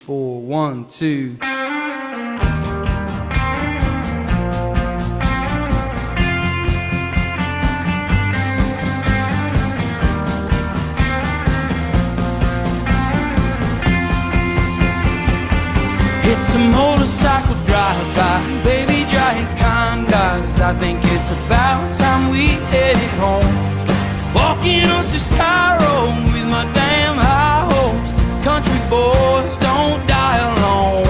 4, 1, 2. It's a motorcycle drive-by, baby giant congas. I think it's about time we headed home. Walking on this Tyrone with my damn high hopes. Country boys don't die alone.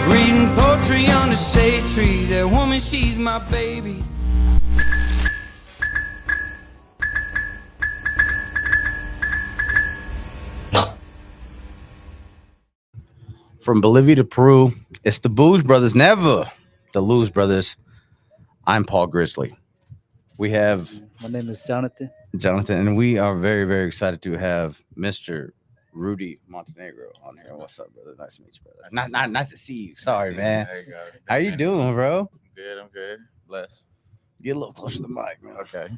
Reading poetry on the shade tree. That woman, she's my baby. From Bolivia to Peru, it's the Booze Brothers, never the Lose Brothers. I'm Paul Grizzly. We have My name is Jonathan. Jonathan, and we are very, very excited to have Mr. Rudy Montenegro on here. What's up, brother? Nice to meet you, brother. Nice to see you. Sorry, man. There you go. How you doing, bro? I'm good. Bless. Get a little closer to the mic, man. Okay.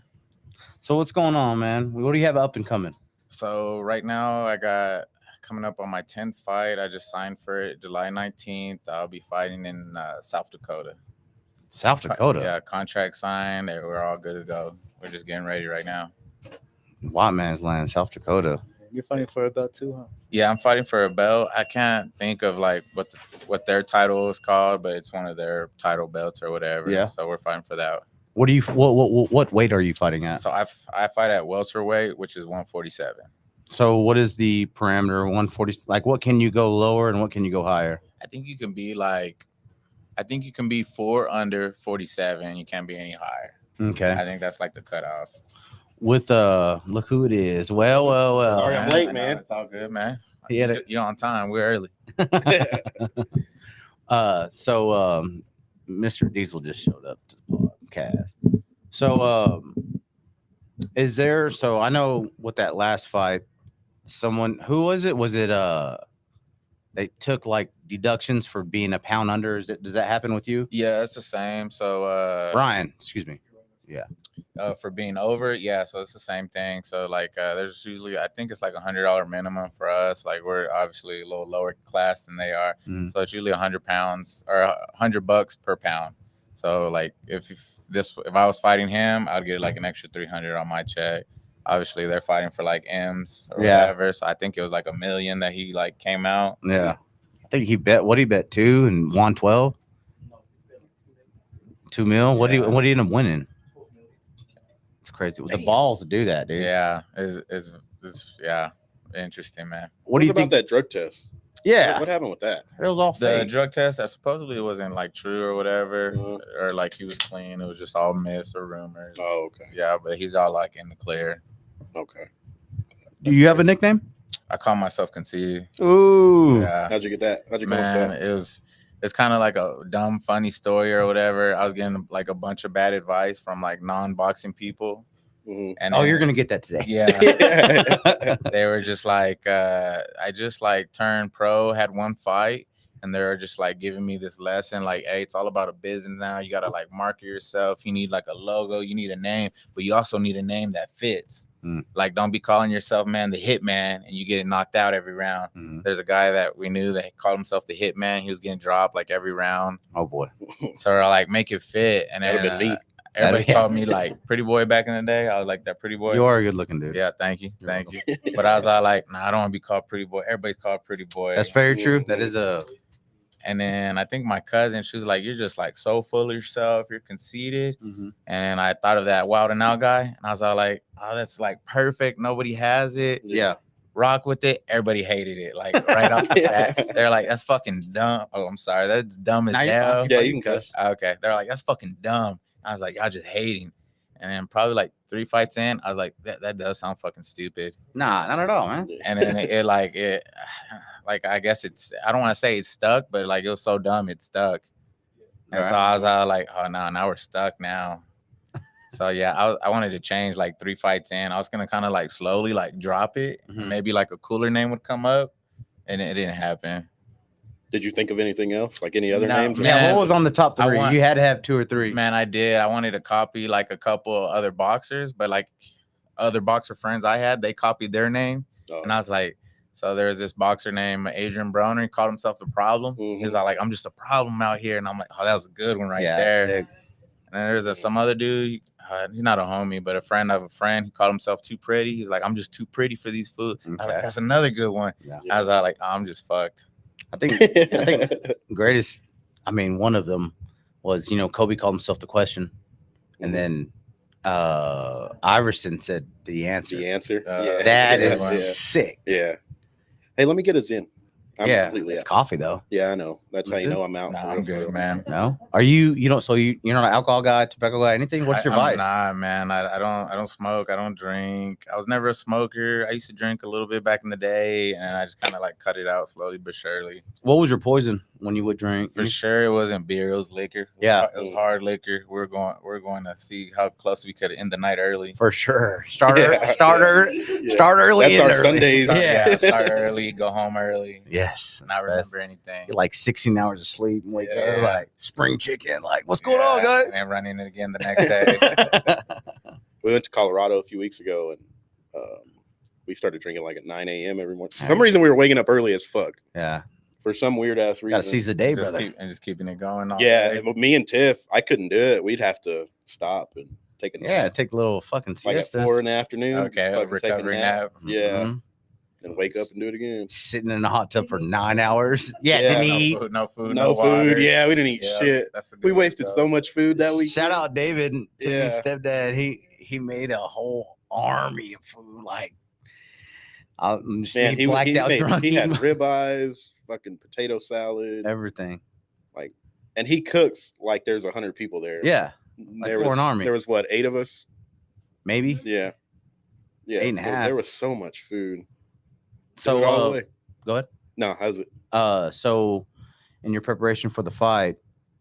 So what's going on, man? What do you have up and coming? So right now I got coming up on my 10th fight. I just signed for it July 19th. I'll be fighting in South Dakota. South Dakota? Yeah, contract signed. We're all good to go. We're just getting ready right now. White man's land, South Dakota. You're fighting for a belt too, huh? Yeah, I'm fighting for a belt. I can't think of like what their title is called, but it's one of their title belts or whatever. Yeah. So we're fighting for that. What weight are you fighting at? So I fight at welterweight, which is 147. So what is the parameter? 140? Like, what can you go lower and what can you go higher? I think you can be 4 under 47. You can't be any higher. Okay. I think that's like the cutoff. With look who it is. Well. Sorry, I'm late, man. It's all good, man. Yeah. You're on time. We're early. So Mr. Diesel just showed up to the podcast. So is there? So I know with that last fight, who was it? Was it they took like deductions for being a pound under? Does that happen with you? Yeah, it's the same. So Ryan, excuse me. Yeah. For being over, yeah. So it's the same thing. So like, there's usually, I think it's like $100 minimum for us. Like we're obviously a little lower class than they are. Mhm. So it's usually 100 pounds or $100 per pound. So like if I was fighting him, I'd get like an extra 300 on my check. Obviously they're fighting for like M's or whatever. So I think it was like $1 million that he like came out. Yeah. I think he bet 2 and won 12. 2 mil. What did he end up winning? It's crazy. With the balls to do that, dude. Yeah, it's yeah, interesting, man. What do you about think? that drug test? Yeah, What happened with that? it was all The fake. drug test that supposedly wasn't like true or whatever, Mhm. or like he was clean. It was just all myths or rumors. Oh, okay. Yeah, but he's all like in the clear. Okay. Do you have a nickname? I call myself Conceited. Ooh. Yeah, How'd you get that? How'd you come up man, with that? it's kind of like a dumb, funny story or whatever. I was getting like a bunch of bad advice from like non-boxing people, Mhm. and Oh, then- you're gonna get that today. yeah. They were just like, I just like turned pro, had one fight, and they're just like giving me this lesson, like, hey, it's all about a business now. You gotta like market yourself. You need like a logo, you need a name, but you also need a name that fits. Mm. Like, don't be calling yourself, man, the Hitman, and you get knocked out every round. Mhm. There's a guy that we knew that called himself the Hitman. He was getting dropped like every round. Oh boy. So we're like, make it fit. And then That'd have been neat. everybody Yeah. called me like Pretty Boy back in the day. I was like that Pretty Boy. You are a good looking dude. Yeah, thank you. You're Thank you. But I was all like, nah, I don't want to be called Pretty Boy. Everybody's called Pretty Boy. That's very true. That is a And then I think my cousin, she was like, you're just like so full of yourself. You're conceited. Mhm. And I thought of that Wild and Out guy. And I was all like, oh, that's like perfect. Nobody has it. yeah. Rock with it. Everybody hated it. Like right off the bat. They're like, that's fucking dumb. Oh, I'm sorry. That's dumb as Now you're hell. fine. Yeah, you can cuss. Okay. They're like, that's fucking dumb. I was like, y'all just hating. And then probably like 3 fights in, I was like, that does sound fucking stupid. Nah, not at all, man. And then like I guess I don't want to say it's stuck, but like it was so dumb it stuck. And so I was all like, oh no, now we're stuck now. So yeah, I wanted to change like 3 fights in. I was gonna kind of like slowly like drop it. Mhm. Maybe like a cooler name would come up, and it didn't happen. Did you think of anything else? Like any other No, names? man. Yeah, what was on the top I 3? want- You had to have 2 or 3. Man, I did. I wanted to copy like a couple other boxers, but like other boxer friends I had, they copied their name, Oh. and I was like, so there's this boxer named Adrian Broner. He called himself the Problem. He's Mhm. like, I'm just a problem out here, and I'm like, oh, that was a good one right Yeah, there. sick. And then there's some other dude. He's not a homie, but a friend of a friend. He called himself Too Pretty. He's like, I'm just too pretty for these food. I was Okay. like, that's another good one. Yeah. I was like, I'm just fucked. I think greatest. I mean, one of them was Kobe called himself the question, and then Iverson said the answer. The answer. Yeah. That yeah, is sick. yeah. Hey, let me get us in. I'm Yeah, completely it's out. coffee though. Yeah, I know. That's how you Mhm. know I'm out. Nah, for I'm real, for good, real. man. No, are you don't? So you're not an alcohol guy, tobacco guy, anything? What's your vice? Nah, man. I don't smoke. I don't drink. I was never a smoker. I used to drink a little bit back in the day, and I just kind of like cut it out slowly but surely. What was your poison when you would drink? For sure, it wasn't beer. It was liquor. Yeah. It was hard liquor. We're going to see how close we could end the night early. For sure. Start Yeah. start early. That's end our early. Sundays. Yeah. Start early, go home early. Yes. Not Best. remember anything. Get like 16 hours of sleep and wake Yeah. up like spring chicken. Like, what's going on, And guys? then running it again the next day. We went to Colorado a few weeks ago, and we started drinking like at 9 a.m. every morning. For Nice. some reason, we were waking up early as fuck. Yeah. For some weird ass reason. Gotta seize the day, brother. Just keeping it going. All Yeah, day. but me and Tiff, I couldn't do it. We'd have to stop and take a nap. Yeah, take a little fucking like at siesta. 4 in the afternoon. Okay, a fucking take a recovery nap. Yeah, Mhm. and wake up and do it again. Sitting in a hot tub for 9 hours. Yeah, Yeah, didn't eat. No food. No water. food. Yeah, we didn't eat Yeah, shit. that's a good We way to wasted go. so much food that week. Shout out David, Timmy's Yeah. stepdad. He made a whole army of food. Like, I'm just Man, blacked out drunk. he had eating ribeyes, fucking potato salad, everything. and he cooks like there's 100 people there. Yeah, there for was an army. There was what, 8 of us? maybe. Yeah, yeah. 8 and a so half. There was so much food. So Threw it all away. go ahead. No, how's it? So in your preparation for the fight,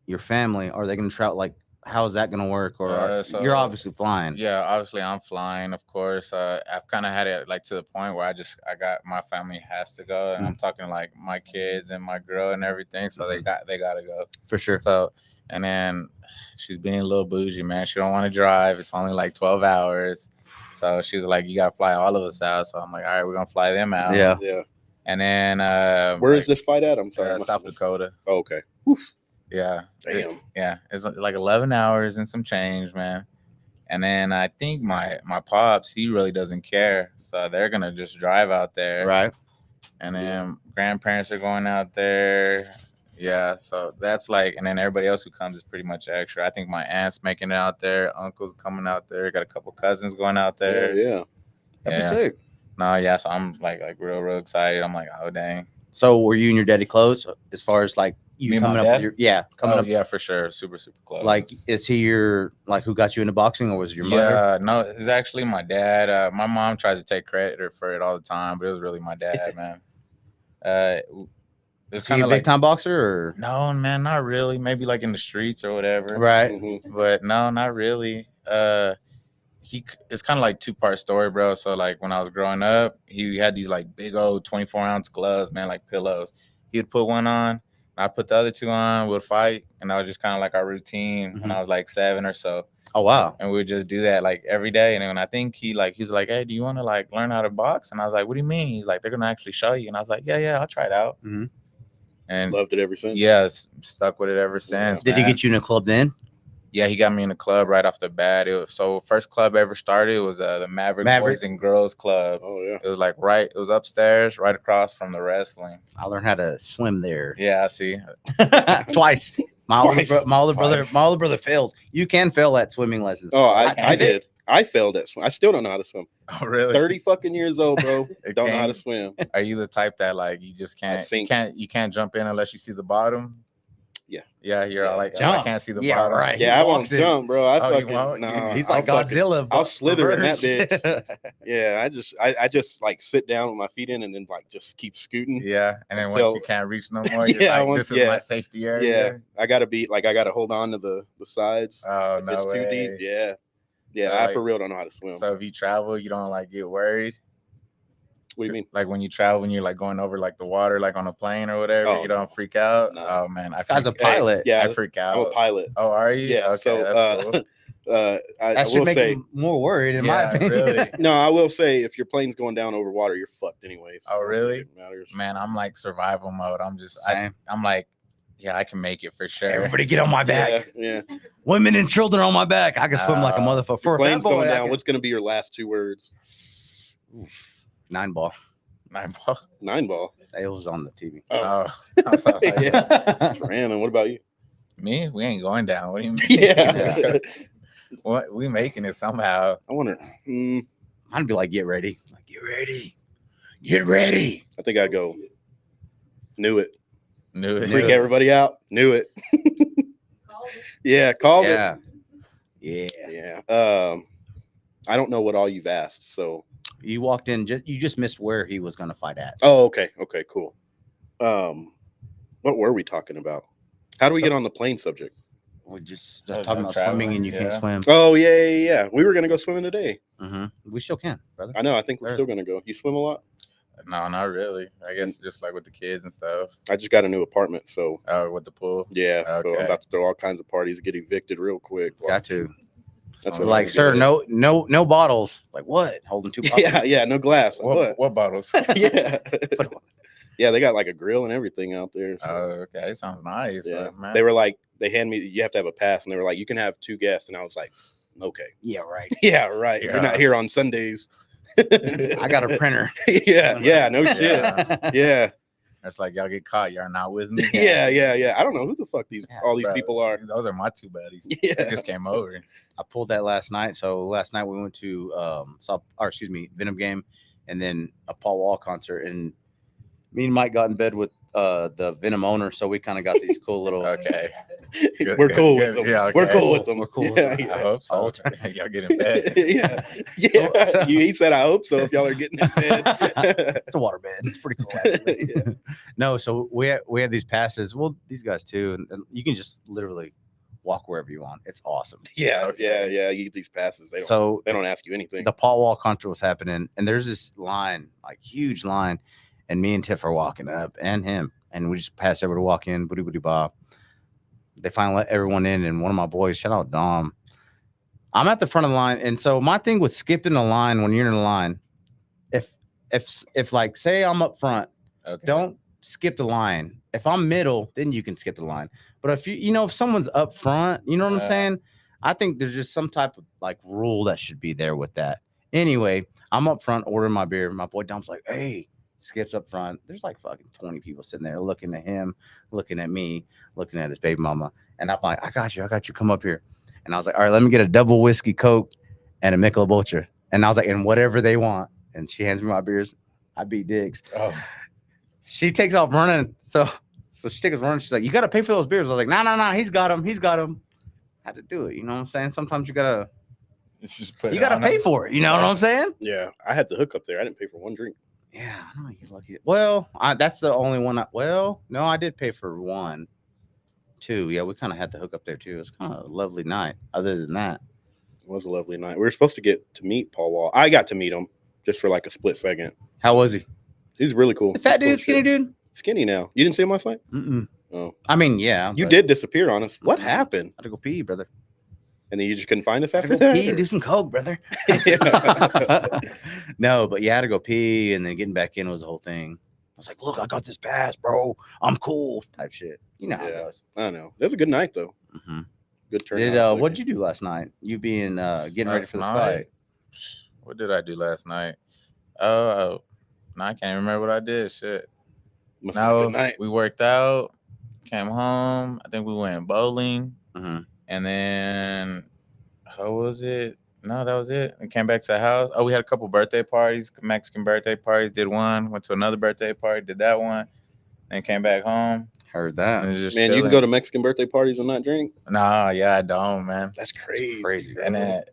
your family, are they going to travel? Like, how is that going to work? Or So- you're obviously flying. Yeah, obviously I'm flying, of course. I've kind of had it like to the point where I got my family has to go, and I'm talking like my kids and my girl and everything. So they gotta go. For sure. So, and then she's being a little bougie, man. She don't want to drive. It's only like 12 hours. So she was like, you gotta fly all of us out. So I'm like, all right, we're gonna fly them out. Yeah. Yeah. And then Where is this fight at? I'm sorry. I must South have missed- Dakota. Oh, okay. Yeah. Damn. Yeah, it's like 11 hours and some change, man. And then I think my pops, he really doesn't care, so they're gonna just drive out there, Right. And then grandparents are going out there, yeah. So that's like, and then everybody else who comes is pretty much extra. I think my aunt's making it out there, uncle's coming out there, got a couple cousins going out there. Yeah. That'd Yeah. be sick. No, yeah. So I'm like real excited. I'm like, oh dang. So were you and your daddy close as far as like you Me and my coming up dad? with your coming Oh up yeah, for sure, super close. like is he your like who got you into boxing or was it your mother? Yeah, no, it's actually my dad. My mom tries to take credit for it all the time, but it was really my dad, man. It's Is he kind a of big like time boxer or no, man, not really. Maybe like in the streets or whatever. right? Mhm. But no, not really. It's kind of like 2-part story, bro. So like when I was growing up, he had these like big old 24-ounce gloves, man, like pillows. He would put one on, I put the other 2 on, we'd fight, and that was just kind of like our routine when I was like 7 or so. Oh wow. And we would just do that like every day. And then I think he was like, hey, do you want to like learn how to box? And I was like, what do you mean? He's like, they're gonna actually show you. And I was like, yeah, I'll try it out. Mhm. And Loved it ever since. yeah, stuck with it ever since. Did he man. get you in a club then? Yeah, he got me in the club right off the bat. So first club I ever started was the Maverick Boys and Girls Club. Oh yeah. It was like it was upstairs, right across from the wrestling. I learned how to swim there. Yeah, I see. Twice. My older, Twice. my older brother, Twice. my older brother failed. You can fail at swimming lessons. Oh, I I did. did. I failed at swim. I still don't know how to swim. Oh, really? 30 fucking years old, bro. It Don't know how to came- swim. Are you the type that like you just I can't sink. you can't jump in unless you see the bottom? Yeah. Yeah, you're all like, I Jump. can't see the Yeah, bottom. right. Yeah, He I won't walks in. jump, bro. I Oh, you fucking won't? nah, He's I'll like fucking- Godzilla. I'll slither in that reversed. Yeah, I just like sit down with my feet in and then like just keep scooting. Yeah, and then Until- once you can't reach no more, you're Yeah, like, once- this is my yeah. safety Yeah, area. I gotta hold on to the sides. Oh If no it's way. too deep, yeah. So, I like- for real don't know how to swim. So if you travel, you don't like get worried. What do you mean? Like when you travel, when you're like going over like the water, like on a plane or whatever, Oh, you don't no. freak out. No. Oh man, I This guy's a freak, pilot. Yeah, I freak out. I'm a pilot. Oh, are you? Yeah. Okay, So that's cool. I That should will make say him more worried, in my Yeah, opinion. really. no. I will say if your plane's going down over water, you're fucked anyways. Oh, really? It matters. Man, I'm like survival mode. I'm just, Same. I'm like, yeah, I can make it for sure. Everybody get on my back. Yeah. Women and children on my back. I can swim like a motherfucker. For Your a plane's fat boy, going I down. can- What's going to be your last 2 words? 9 ball. 9 ball. 9 ball. It was on the TV. Oh. I was like, Yeah. Random. What about you? me? We ain't going down. What do you mean? Yeah. What? We making it somehow. I want to. I'd be like, get ready. Like, get ready. Get ready. I think I'd go. Knew it. Knew it. Freak everybody out. Knew it. Yeah. Called it. Yeah. Yeah. Yeah. I don't know what all you've asked. So. You walked in, you just missed where he was going to fight at. Oh, okay. Okay. Cool. What were we talking about? How do we get on the plane subject? We just Oh, talking about traveling, swimming and you can't yeah. swim. Oh yeah. We were gonna go swimming today. We still can, brother. I know. I think we're Sure. still gonna go. You swim a lot? No, not really. I guess just like with the kids and stuff. I just got a new apartment, so With the pool. yeah. So I'm Okay. about to throw all kinds of parties, get evicted real quick. Got to. That's Oh, what Like, I sir, get. no bottles. Like, what? Holding 2 bottles? Yeah, no glass. What bottles? Yeah. Yeah, they got like a grill and everything out there. so, Okay, sounds nice. yeah. Man. They were like, they hand me, you have to have a pass, and they were like, you can have 2 guests, and I was like, okay. Yeah, right. Yeah, right. You're Yeah. not here on Sundays. I got a printer. Yeah, no shit. Yeah. Yeah. It's like y'all get caught. Y'all not with me. Yeah. I don't know who the fuck all these Bro, people are. Those are my 2 buddies. Yeah. They just came over. I pulled that last night. So last night we went to Venom game and then a Paul Wall concert. And me and Mike got in bed with the Venom owner. So we kind of got these cool little Okay. We're cool with them. Yeah, We're okay. cool with them. We're cool with Yeah, them. I yeah. hope so. Y'all get in bed. Yeah. He said, I hope so if y'all are getting in bed. It's a water bed. It's pretty cool. Actually. Yeah. No, so we had these passes. Well, these guys too, and you can just literally walk wherever you want. It's awesome. Yeah. Okay. Yeah. You get these passes. They So don't ask you anything. the Paul Wall concert was happening, and there's this line, like huge line, and me and Tiff are walking up, and him, and we just passed everybody to walk in, booty booty bob. They finally let everyone in, and one of my boys, shout out Dom. I'm at the front of the line, and so my thing with skipping the line when you're in the line, if like say I'm up front, Okay. don't skip the line. If I'm middle, then you can skip the line. But if if someone's up front, you know what I'm Yeah. saying? I think there's just some type of like rule that should be there with that. Anyway, I'm up front ordering my beer. My boy Dom's like, hey, skips up front. There's like fucking 20 people sitting there looking at him, looking at me, looking at his baby mama. And I'm like, I got you. Come up here. And I was like, all right, let me get a double whiskey Coke and a Michelob Ultra. And I was like, and whatever they want. And she hands me my beers. I beat dicks. Oh. She takes off running. So she takes off running. She's like, you got to pay for those beers. I was like, no. He's got them. Had to do it. You know what I'm saying? Sometimes you got to pay for it. You know what I'm saying? Yeah. I had the hook up there. I didn't pay for one drink. Yeah, I know you're lucky. Well, that's the only one. No, I did pay for 1, 2. Yeah, we kind of had to hook up there too. It was kind of a lovely night. Other than that, It was a lovely night. We were supposed to get to meet Paul Wall. I got to meet him just for like a split second. how was he? He's really cool. The fat He's cool dude, as skinny shit. dude. Skinny now. You didn't see him last night? Mm-mm. Oh. I mean, yeah, You but did disappear on us. What happened? I had to go pee, brother. And then you just couldn't find us I had after to go that? pee and do some coke, brother. Yeah. No, but yeah, I had to go pee, and then getting back in was the whole thing. I was like, look, I got this pass, bro. I'm cool, type shit. You know how it Yeah. goes. I know. It was a good night though. Mhm. Good turnout. What'd you do last night? You being getting ready Last for this night? fight. What did I do last night? Oh, no, I can't remember what I did. Shit. Must have been a No, good night. we worked out, came home. I think we went bowling, Mhm. and then how was it? No, that was it. We came back to the house. Oh, we had a couple birthday parties, Mexican birthday parties. Did one, went to another birthday party, did that one, then came back home. Heard And that. it was just Man, you can chilling. go to Mexican birthday parties and not drink? Nah, yeah, I don't, man. That's crazy. crazy, bro. And then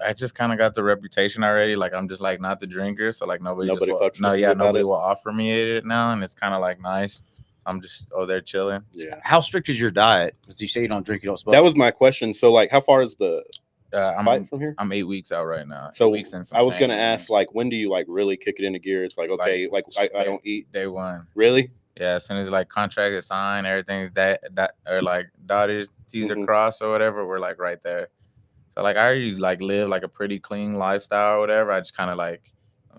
I just kind of got the reputation already. Like I'm just like not the drinker, so like nobody Nobody just fucks with you about nobody it? will offer me it now, and it's kind of like nice. So I'm just there chilling. Yeah. How strict is your diet? Because you say you don't drink, you don't smoke. That was my question. So like how far is the fight from here? I'm 8 weeks out right now. So 8 weeks and some I was gonna change. ask, like, when do you like really kick it into gear? It's like, okay, like I don't eat. Day one. Really? Yeah, as soon as like contract is signed, everything's that or like dotted T's are Mhm. crossed or whatever, we're like right there. So like I already like live like a pretty clean lifestyle or whatever. I just kind of like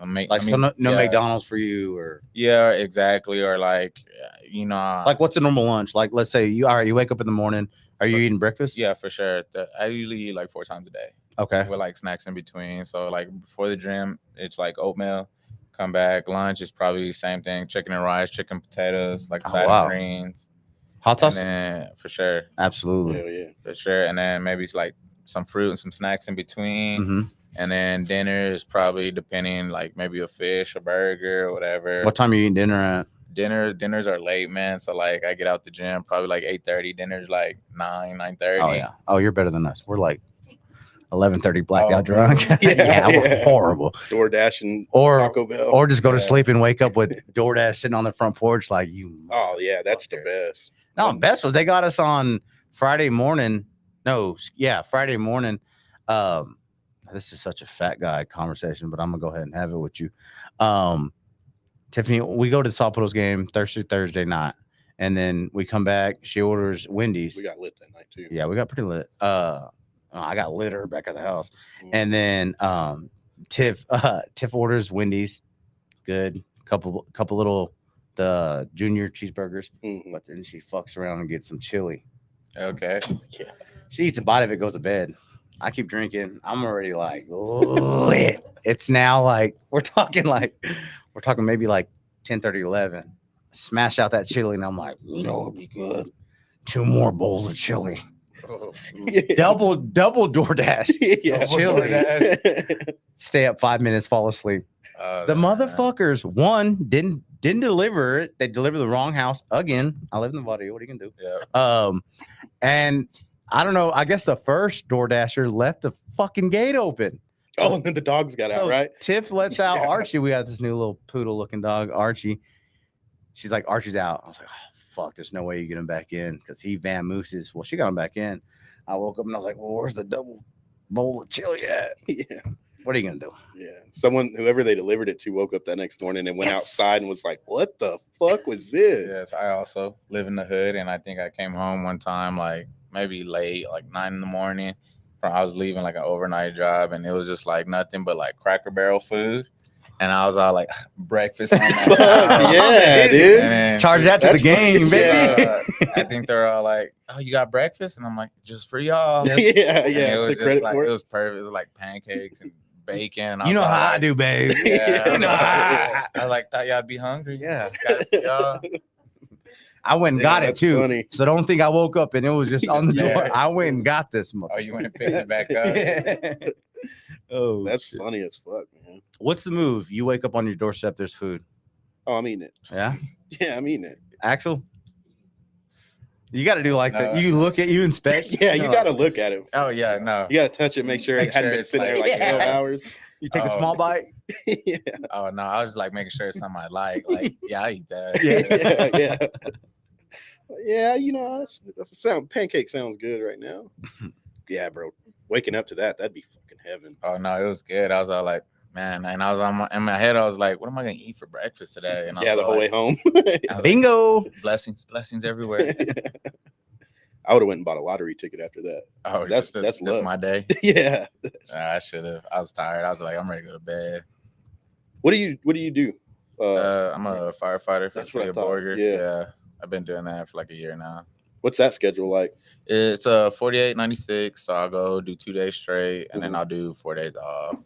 make Like, I mean, so no yeah, McDonald's for you, or yeah, exactly. Or like you know, like what's a normal lunch? Like, let's say you all right, you wake up in the morning. Are you eating breakfast? yeah, for sure. I usually eat like 4 times a day Okay. with like snacks in between. So like before the gym, it's like oatmeal. Come back, lunch is probably the same thing: chicken and rice, chicken potatoes, like Oh, side wow. of greens, Hot and sauce? then for sure. Absolutely. Hell yeah. For sure. And then maybe it's like some fruit and some snacks in between. Hmm. And then dinner is probably depending, like maybe a fish, a burger, or whatever. What time are you eating dinner at? Dinners are late, man. So like I get out the gym probably like 8:30. Dinner's like 9:30. Oh yeah. Oh, you're better than us. We're like 11:30 blacked Oh, out drunk. really? Yeah, we're Yeah. horrible. DoorDash and Or Taco Bell. or just go to Yeah. sleep and wake up with DoorDash sitting on the front porch like you. Oh yeah, that's the motherfucker. best. No, best was they got us on Friday morning. No, yeah, Friday morning. This is such a fat guy conversation, but I'm gonna go ahead and have it with you. Tiffany, we go to the Salpo's game Thursday night, and then we come back. She orders Wendy's. We got lit that night too. Yeah, we got pretty lit. I got litter back at the house, Mhm. and then Tiff orders Wendy's. Good, couple little the junior cheeseburgers, Mhm. but then she fucks around and gets some chili. Okay. Yeah. She eats a bite of it, goes to bed. I keep drinking. I'm already like lit. It's now like we're talking maybe like 10:30, 11. Smash out that chili, and I'm like, it'd be good. 2 more bowls of chili. Double DoorDash. Yeah. Chili. Stay up 5 minutes, fall asleep. The Man. motherfuckers, one, didn't deliver it. They delivered the wrong house again. I live in the Nevada. What are you gonna do? Yeah. And I don't know. I guess the first DoorDasher left the fucking gate open. Oh, and then the dogs got out, So right? Tiff lets out Yeah. Archie. We got this new little poodle looking dog, Archie. She's like, Archie's out. I was like, oh, fuck, there's no way you get him back in because he vamooses. Well, she got him back in. I woke up and I was like, well, where's the double bowl of chili at? Yeah. What are you going to do? Yeah. Whoever they delivered it to, woke up that next morning and went outside and was like, what the fuck was this? Yes, I also live in the hood, and I think I came home one time like maybe late, like 9 in the morning. I was leaving like an overnight job, and it was just like nothing but like Cracker Barrel food, and I was all like breakfast. On Fuck, that. yeah, dude. And then Charge that to the That's game, fucking- baby. yeah. I think they're all like, "Oh, you got breakfast?" And I'm like, "Just for y'all." Yeah, And yeah. it was Took just credit like, for it it. was perfect. It was like pancakes and bacon. And You know was all how I like, do, babe. Yeah, You know how I like thought y'all be hungry. Yeah. Got it for y'all. I went and Yeah, got it that's too. funny. So don't think I woke up and it was just on the Yeah. door. I went and got this. Oh, you went and picked it back up. Yeah. Oh, That's shit. funny as fuck, man. What's the move? You wake up on your doorstep, there's food. Oh, I'm eating it. Yeah. Yeah, I'm eating it. Axel? You got to do like that. No. You look at you inspect. Yeah, you You're got to like, look at it. Oh yeah, no. You got to touch it, make sure Make it hadn't sure been it's sitting there like- like 12 Yeah. hours. You take a Oh. small bite. Yeah, Oh no, I was just like making sure it's something I like. Like, yeah, I eat that. yeah, yeah. Yeah, you know, pancake sounds good right now. Yeah, bro. Waking up to that'd be fucking heaven. Oh no, it was good. I was all like, man, and I was in my head, I was like, what am I gonna eat for breakfast today? And I Yeah, was the all whole way like, home. I was Bingo. like, blessings everywhere. I would have went and bought a lottery ticket after that. Oh, That's that's luck. my day. Yeah. I should have. I was tired. I was like, I'm ready to go to bed. What do you do? I'm a firefighter for That's the what I city of thought, Borger. yeah. Yeah, I've been doing that for like a year now. What's that schedule like? It's 48.96, so I'll go do 2 days straight, and then Mhm. I'll do 4 days off.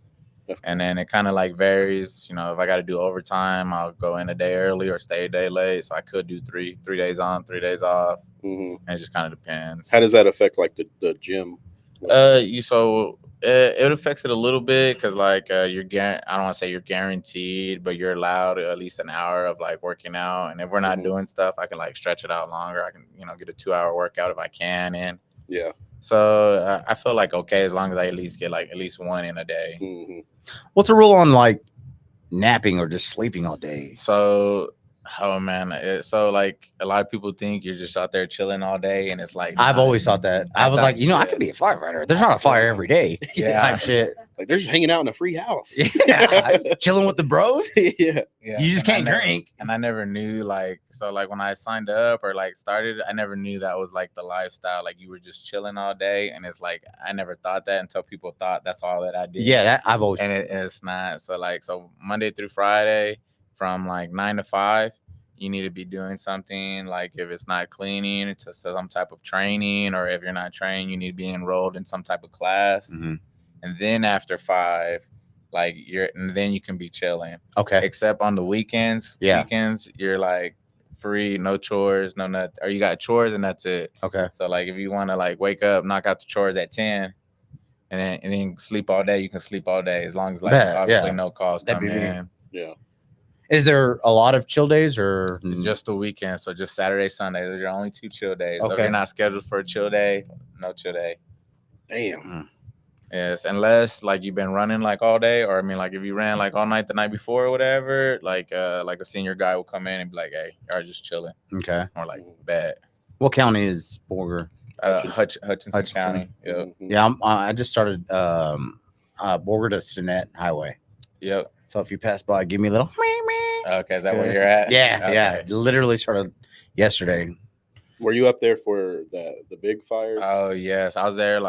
That's And then it kind of like varies. You know, if I got to do overtime, I'll go in a day early or stay a day late. So I could do three days on, 3 days off. hmm And it just kind of depends. How does that affect like the gym? It affects it a little bit because like I don't want to say you're guaranteed, but you're allowed at least an hour of like working out. And if we're not Mhm. doing stuff, I can like stretch it out longer. I can get a 2-hour workout if I can. And Yeah. so I feel like okay as long as I at least get like at least one in a day. hmm What's the rule on like napping or just sleeping all day? So Oh man, so like a lot of people think you're just out there chilling all day, and it's like I've nah. always thought that. I was thought- like, I yeah. could be a firefighter. There's not a fire every day. Yeah. Type shit. Like they're just hanging out in a free house. Yeah. Chilling with the bros. Yeah. Yeah, You just and I can't never- drink. And I never knew like when I signed up or like started, I never knew that was like the lifestyle. Like you were just chilling all day, and it's like I never thought that until people thought that's all that I did. Yeah, that I've always. and it's not. So Monday through Friday from like 9 to 5, you need to be doing something. Like if it's not cleaning, it's some type of training, or if you're not trained, you need to be enrolled in some type of class. Mhm. And then after 5, like and then you can be chilling. Okay. Except on the weekends. Yeah. Weekends you're like free, no chores, no nothing, or you got chores and that's it. Okay. So like if you want to like wake up, knock out the chores at 10, and then sleep all day, you can sleep all day as long as like Bet, obviously yeah. no calls That'd come be me. in. Yeah. Is there a lot of chill days or Just the weekend, so just Saturday, Sunday. Those are your only 2 chill days. So if Okay. you're not scheduled for a chill day, no chill day. Damn. Yes, unless like you've been running like all day, or I mean like if you ran like all night the night before or whatever, like a senior guy will come in and be like, "Hey, y'all just chilling," Okay. or like, "Bad." What county is Borger? Hutchinson County. Yep. Mhm. Yeah, I just started Borger to Stinnett Highway. Yep. So if you pass by, give me a little. Okay, is that where you're at? Yeah, yeah. Okay. Literally started yesterday. Were you up there for the big fire? Oh yes, I was there.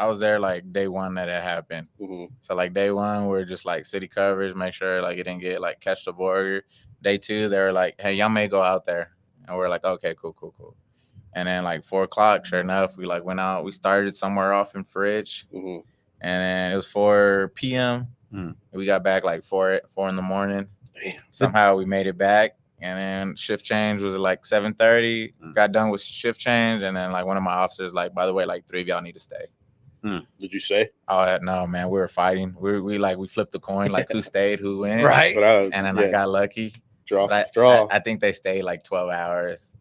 I was there like day 1 that it happened. Mhm. So like day 1, we're just like city coverage, make sure like it didn't get like catch the border. Day 2, they were like, "Hey, y'all may go out there," and we're like, "Okay, cool." And then like 4 o'clock, sure enough, we like went out. We started somewhere off in Fridge, Mhm. and then it was 4 p.m. Mm. We got back like 4 in the morning. Damn. Somehow we made it back, and then shift change was at like 7:30. Got done with shift change, and then like one of my officers like, "By the way, like 3 of y'all need to stay." Did you say? Oh no, man, we were fighting. We flipped the coin like who stayed, who went. Right. But And then I got lucky. draw But some I, straw. I think they stayed like 12 hours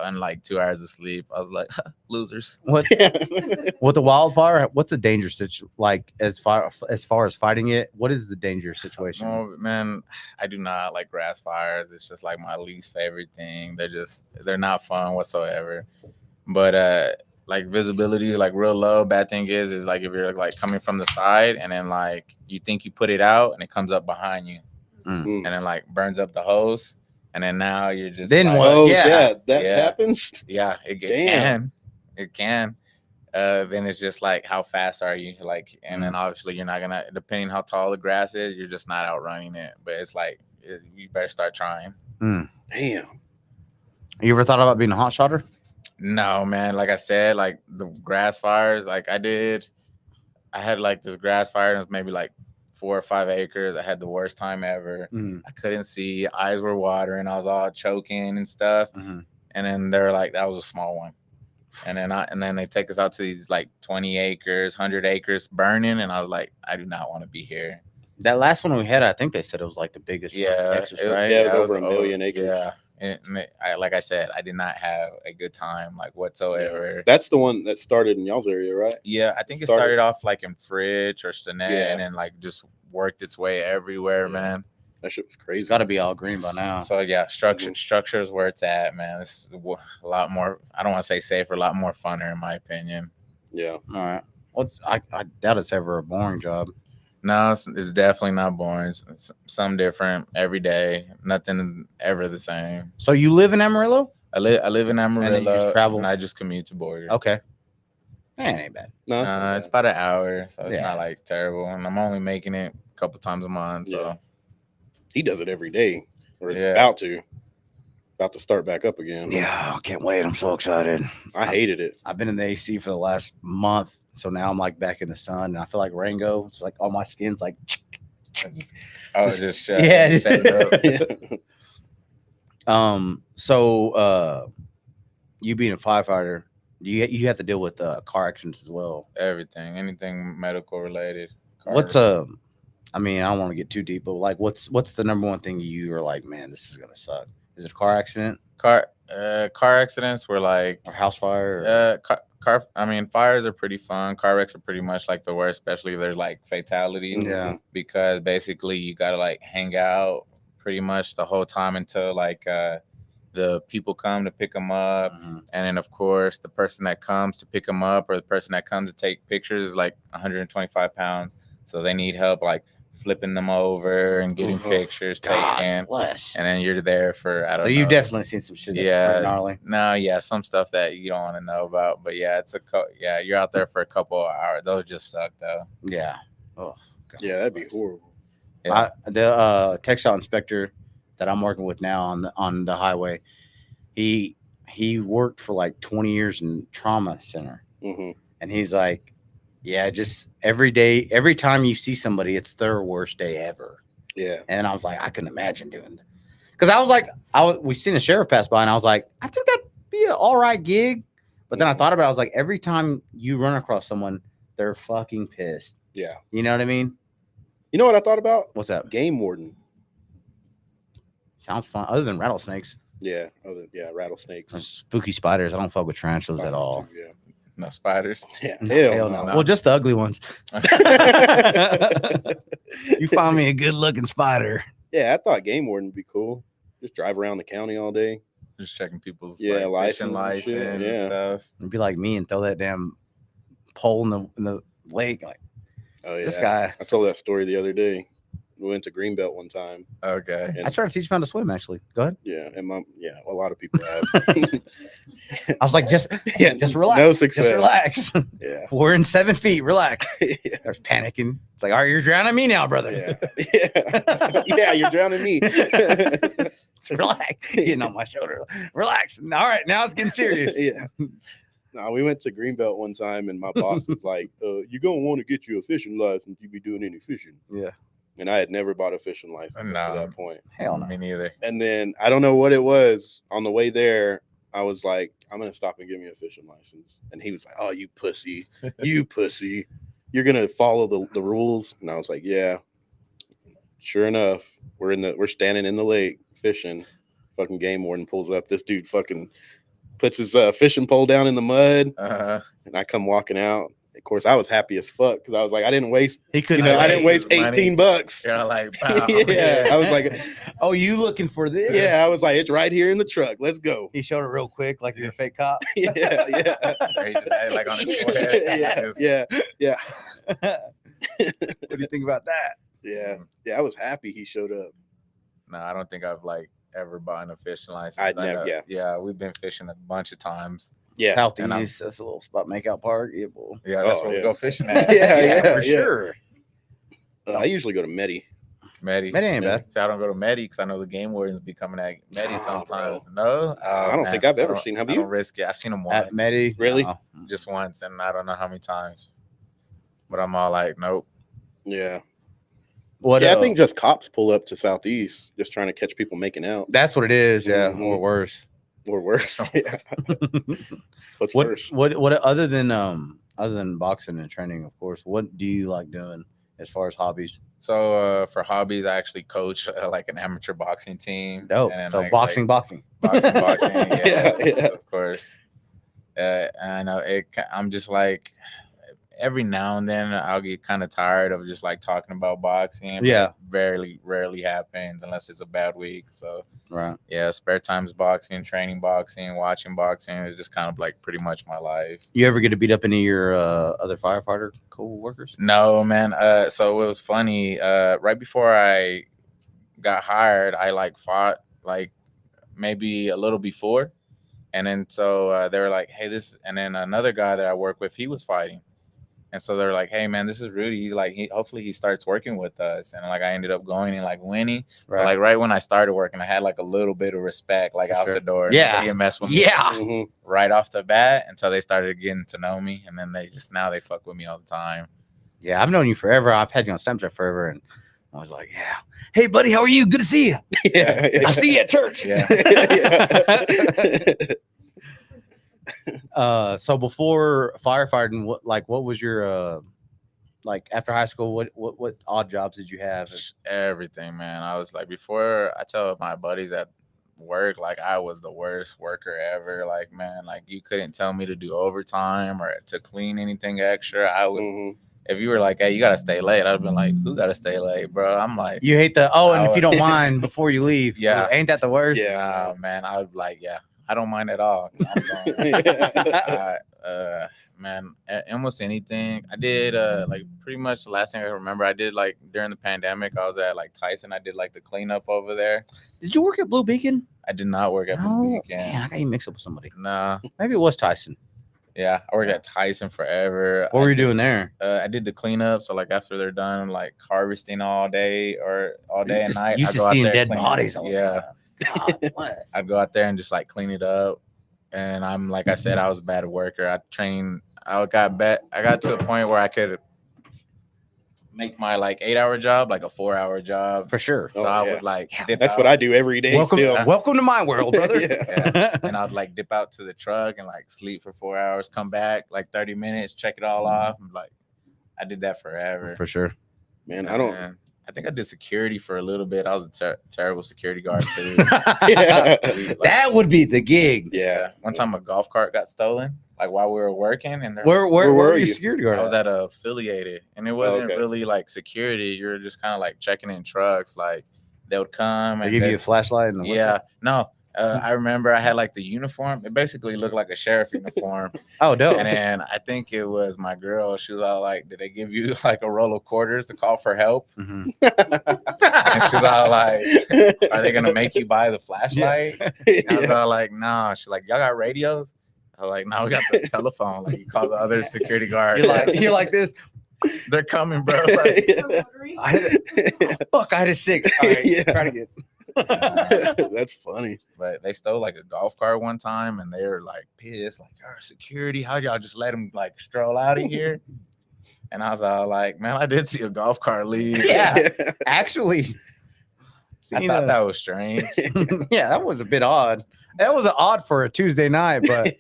and like 2 hours of sleep. I was like, losers. What with the wildfire? What's the danger situation like as far as fighting it? What is the danger situation? Oh man, I do not like grass fires. It's just like my least favorite thing. They're not fun whatsoever. But like visibility, like real low. Bad thing is like if you're like coming from the side and then like you think you put it out and it comes up behind you and then like burns up the hose, and then now you're just Then like, what? Oh Yeah. that Yeah. happens. Yeah, Damn. it can. Then it's just like how fast are you? Like, and then obviously you're not gonna, depending how tall the grass is, you're just not outrunning it. But it's like you better start trying. Damn. You ever thought about being a hot shotter? No, man. Like I said, like the grass fires, like I had like this grass fire, and it was maybe like 4 or 5 acres. I had the worst time ever. I couldn't see, eyes were watering, I was all choking and stuff. And then they're like, that was a small one. And then they take us out to these like 20 acres, 100 acres burning, and I was like, I do not want to be here. That last one we had, I think they said it was like the biggest one in Texas, right? Yeah, it was over 1 million acres. Yeah. And like I said, I did not have a good time like whatsoever. That's the one that started in y'all's area, right? Yeah, I think it started off like in Fridge or Stinnett, Yeah. and then like just worked its way everywhere, Yeah. man. That shit was crazy. It's got to be all green by now. So yeah, structure is where it's at, man. It's a lot more. I don't want to say safer, a lot more funner in my opinion. Yeah. All right. Well, I doubt it's ever a boring job. No, it's definitely not boring. It's some different every day. Nothing ever the same. So you live in Amarillo? I live in Amarillo, And then you just travel? and I just commute to Borger. Okay. It ain't bad. No, it's It's about an hour, so it's Yeah. not like terrible. And I'm only making it a couple times a month. So Yeah. He does it every day, or it's Yeah. about to start back up again. Yeah, I can't wait. I'm so excited. I hated it. I've been in the AC for the last month, so now I'm like back in the sun, and I feel like Rango. It's like all my skin's like. just shut. Yeah. Shut it up. So you being a firefighter, you have to deal with car accidents as well. Everything, anything medical related. What's I mean, I don't want to get too deep, but like, what's the number one thing you are like, man, this is gonna suck? Is it a car accident car accidents were like or house fire? car. I mean, fires are pretty fun. Car wrecks are pretty much like the worst, especially if there's like fatalities. Yeah. Because basically you gotta like hang out pretty much the whole time until like the people come to pick them up. Mhm. And then, of course, the person that comes to pick them up or the person that comes to take pictures is like 125 pounds. So they need help like flipping them over and getting Oof. pictures God taken. bless. And then you're there for, I don't So know. you've definitely seen some shit that's pretty Yeah. gnarly. No, yeah, some stuff that you don't want to know about. But yeah, yeah, you're out there for a couple of hours. Those just suck, though. Yeah. Oh, God Yeah, that'd be bless. horrible. Yeah. The textile inspector that I'm working with now on the highway, he worked for like 20 years in trauma center, Hmm. and he's like, yeah, just every day, every time you see somebody, it's their worst day ever. Yeah. And I was like, I couldn't imagine doing that, because I was like, we seen a sheriff pass by, and I was like, I think that'd be an all right gig. But then I thought about it, I was like, every time you run across someone, they're fucking pissed. Yeah. You know what I mean? You know what I thought about? What's that? Game warden. Sounds fun. Other than rattlesnakes, Yeah. Rattlesnakes. spooky spiders. I don't fuck with tarantulas at all. Yeah. No spiders. Yeah. Hell no. no. Well, just the ugly ones. You find me a good looking spider. Yeah, I thought game warden would be cool. Just drive around the county all day. Just checking people's Yeah, like, fishing license and shit, license yeah. and stuff. It'd be like me and throw that damn pole in the lake. Like, Oh yeah. this guy. I told that story the other day. We went to Greenbelt one time. Okay. And I tried to teach him how to swim. Actually, go ahead. yeah, and a lot of people have. I was like, just relax. No success. Just relax. Yeah. We're in 7 feet. Relax. Yeah. There's panicking. It's like, all right, you're drowning me now, brother. Yeah. Yeah, you're drowning me. Relax. Getting on my shoulder. Relax. All right, now it's getting serious. Yeah. No, we went to Greenbelt one time, and my boss was like, "You're gonna want to get you a fishing license. You be doing any fishing?" Yeah. And I had never bought a fishing license No. at that point. Hell no. Me neither. And then I don't know what it was. On the way there, I was like, "I'm gonna stop and give me a fishing license." And he was like, "Oh, you pussy, you pussy, you're gonna follow the rules." And I was like, "Yeah." Sure enough, we're standing in the lake fishing. Fucking game warden pulls up. This dude fucking puts his fishing pole down in the mud, and I come walking out. Of course, I was happy as fuck because I was like, I didn't waste. He couldn't. I didn't waste money. $18. You're like, wow. Yeah, I was like, Oh, you looking for this? yeah, I was like, it's right here in the truck. Let's go. He showed it real quick, like you're a fake cop. Yeah, yeah, Or he just had it like on his forehead. yeah, yeah, What do you think about that? yeah, yeah. I was happy he showed up. No, I don't think I've like ever bought a fishing license. I'd I never- know- yeah. Yeah, we've been fishing a bunch of times. Yeah, Southeast, that's a little spot makeout park. Yeah, boy. Yeah, that's Oh, where yeah. we go fishing at. Yeah, for yeah. sure. I usually go to Medi. Medi. That ain't bad. So I don't go to Medi because I know the game wardens be coming at Medi sometimes. No, I don't think I've ever seen. Have I you? don't risk it. I've seen them once, At Medi, Really? no. just once, and I don't know how many times. But I'm all like, nope. Yeah. What? Yeah, I think just cops pull up to Southeast, just trying to catch people making out, that's what it is. Yeah, Mhm. or worse. or worse. Yeah. What's What? worse? What? Other than boxing and training, of course. What do you like doing as far as hobbies? So for hobbies, I actually coach like an amateur boxing team. Dope. And So I, boxing. boxing. Yeah, Yeah. of course. I know it. I'm just like every now and then I'll get kind of tired of just like talking about boxing. but Yeah. it rarely happens unless it's a bad week. So Right. yeah, spare time's boxing, training boxing, watching boxing is just kind of like pretty much my life. You ever get to beat up any of your other firefighter co-workers? No, man. So it was funny. Right before I got hired, I like fought like maybe a little before, and then so they were like, "Hey, this," and then another guy that I work with, he was fighting, and so they're like, "Hey, man, this is Rudy. He's like, hopefully he starts working with us," and like I ended up going and like winning. So, like right when I started working, I had like a little bit of respect, like For out sure. the door. Yeah. Nobody can mess with me. Yeah. Mhm. Right off the bat until they started getting to know me, and then now they fuck with me all the time. Yeah, I've known you forever. I've had you on Snapchat forever, and I was like, yeah. Hey, buddy, how are you? Good to see you. Yeah, yeah. I'll see you at church. Yeah. So before firefighting, what was your like after high school? What odd jobs did you have? Everything, man. I was like, before I tell my buddies at work, like I was the worst worker ever. Like, man, like you couldn't tell me to do overtime or to clean anything extra. I would Mhm. if you were like, hey, you gotta stay late, I'd have been like, who gotta stay late, bro? I'm like, You hate the and if you don't mind before you leave, Yeah. ain't that the worst? Yeah. nah, man, I would be like, yeah, I don't mind at all. I'm going. Yeah. Man, almost anything I did, like pretty much the last thing I remember, I did like during the pandemic, I was at like Tyson. I did like the cleanup over there. Did you work at Blue Beacon? I did not work at No, Blue man, Beacon. I got you mixed up with somebody. Nah, Maybe it was Tyson. yeah, I worked at Tyson forever. What were you doing there? I did the cleanup, so like after they're done, like harvesting all day or all day and night, Used I to go out seeing there dead clean it. bodies all the Yeah, time. God bless. I'd go out there and just like clean it up. And I'm like I said, I was a bad worker. I got to a point where I could make my like 8-hour job like a 4-hour job. For sure. So Oh, I yeah. would like Yeah, dip That's out, what I do every day. Welcome, Still. welcome to my world, brother. Yeah. and I'd like dip out to the truck and like sleep for 4 hours, come back like 30 minutes, check it all off. And like I did that forever. For sure. Man, I don't. And I think I did security for a little bit. I was a terrible security guard too. Yeah. That would be the gig. Yeah. One time a golf cart got stolen, like while we were working, and Where were were you you? security guard? I was at a affiliated, and it wasn't okay. really like security. You were just kind of like checking in trucks. Like they would come They and give you a flashlight and a whistle? yeah, no. I remember I had like the uniform. It basically looked like a sheriff uniform. Oh, dope. And then I think it was my girl. She was all like, "Did they give you like a roll of quarters to call for help?" Mhm. And she was all like, "Are they gonna make you buy the flashlight?" I was all like, "No." She's like, "Y'all got radios?" I was like, "No, we got the telephone." Like you call the other security guard. You're like this. They're coming, bro. Like, I had fuck. I had a 6. All right, Yeah. try to get. That's funny. but they stole like a golf cart one time, and they were like pissed, like, "Our security, how y'all just let him like stroll out of here?" And I was all like, "Man, I did see a golf cart leave." Yeah. Actually, I thought that was strange. yeah, that was a bit odd. That was odd for a Tuesday night, but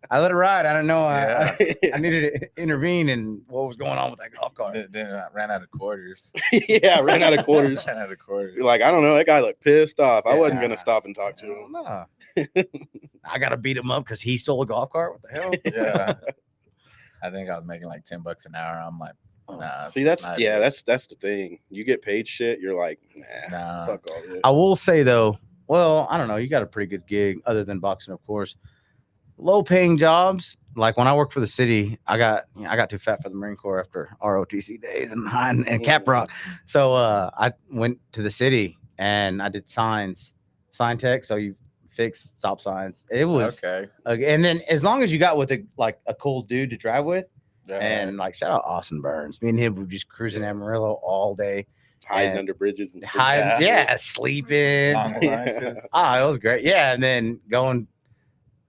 I let it ride. I don't know. Yeah. I needed to intervene in what was going on with that golf cart. Then I ran out of quarters. Yeah, I ran out of quarters. Ran out of quarters. You're like, I don't know. That guy looked pissed off. I wasn't Yeah. gonna stop and talk to him. Nah. I gotta beat him up because he stole a golf cart. What the hell? Yeah. I think I was making like $10 an hour. I'm like, nah. See, that's not yeah, it. that's the thing. You get paid shit. You're like, nah, Nah. fuck all this. I will say though, well, I don't know. You got a pretty good gig other than boxing, of course. Low paying jobs. Like when I worked for the city, I got too fat for the Marine Corps after ROTC days and Cap Rock. So I went to the city and I did sign tech. So you fix stop signs. It was Okay. and then as long as you got with a cool dude to drive with, Yeah. and like shout out Austin Burns. Me and him were just cruising Amarillo all day. Hiding and under bridges and shit. Yeah, sleeping. Long lunches. It was great. Yeah, and then going,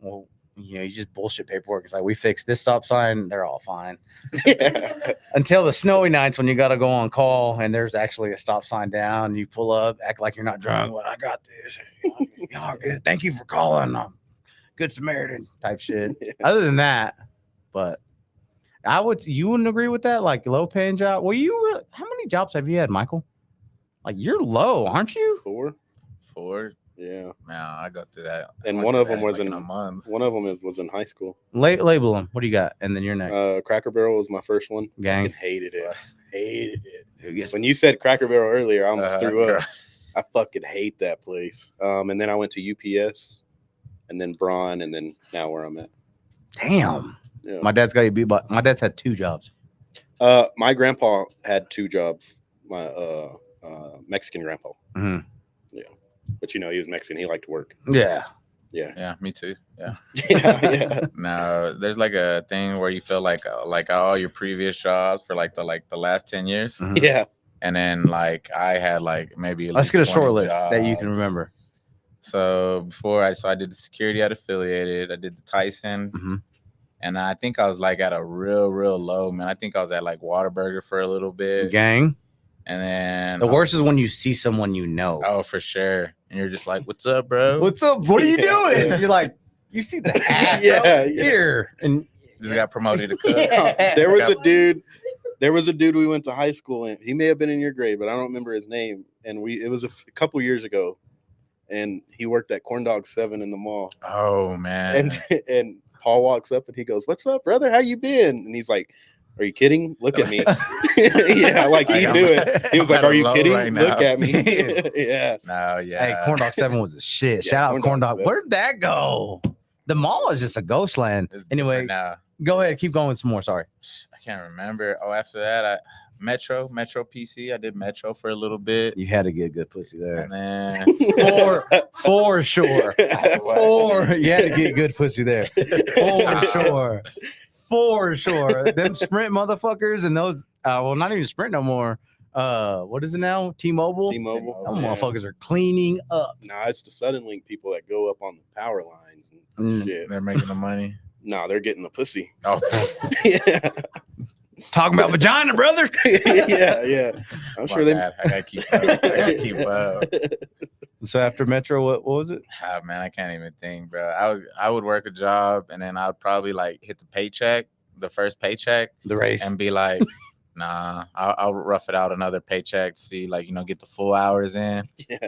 well, you just bullshit paperwork. It's like we fixed this stop sign, they're all fine. Yeah. Until the snowy nights when you got to go on call and there's actually a stop sign down. You pull up, act like you're not drunk. Well, I got this. Y'all good. Thank you for calling. Good Samaritan type shit. Yeah. Other than that, but you wouldn't agree with that? Like low paying job. Well, how many jobs have you had, Michael? Like you're low, aren't you? 4. 4. Yeah. Man, I go through that. And I one went of through them that, was like, in a month. One of them was in high school. Label them. What do you got? And then you're next. Cracker Barrel was my first one. I Gang. hated it. Hated it. Who gets When you said Cracker Barrel earlier, I almost threw girl. up. I fucking hate that place. And then I went to UPS, and then Braun, and then now where I'm at. Damn. Yeah. My dad's got you beat, but my dad's had 2 jobs. My grandpa had 2 jobs. My Mexican grandpa. Mhm. Yeah, but he was Mexican. He liked to work. Yeah. Yeah. Yeah, me too. Yeah. Yeah. No, there's like a thing where you feel like all your previous jobs for like the last 10 years. Mhm. Yeah. And then like I had like maybe at Let's least get a 20 short list that you can jobs. remember. So before I did the security at Affiliated, I did the Tyson, Mhm. and I think I was like at a real low, man. I think I was at like Whataburger for a little bit, Gang. and then The worst is when you see someone you know. Oh, for sure. And you're just like, "What's up, bro?" What's up? What are you Yeah. doing? You're like, you see the hat Yeah, yeah. here. And Just got promoted to cook. Yeah. There was a dude. There was a dude we went to high school in. He may have been in your grade, but I don't remember his name. And it was a couple years ago, and he worked at Corn Dog 7 in the mall. Oh man. And Paul walks up and he goes, "What's up, brother? How you been?" And he's like, Are you kidding? Look at me. Yeah, like he I'm- knew it. He was I'm like, at a "Are you low kidding? right Look now." at me." Yeah. No, Hey, yeah. Corn Dog 7 was a shit. Yeah, Shout out Corn Corn Dog Dog. Where'd that go? The mall is just a ghost land. It's Anyway, different now. go ahead. Keep going some more. Sorry. I can't remember. Oh, after that, Metro PC. I did Metro for a little bit, You had to get good pussy there. and then For sure. You had to get good pussy there. For sure. For sure. Them Sprint motherfuckers and those, well, not even Sprint no more. What is it now? T-Mobile? T-Mobile. Them Yeah. motherfuckers are cleaning up. Nah, it's the Suddenlink people that go up on the power lines and shit. they're making the money. Nah, they're getting the pussy. Oh, Yeah. Talking about vagina, brother. Yeah. I'm my sure they. bad. I gotta keep up. I gotta keep up. So after Metro, what was it? Ah, man, I can't even think, bro. I would work a job, and then I'd probably like hit the first paycheck, The race. and be like, nah, I'll rough it out another paycheck to see, like, get the full hours in, Yeah.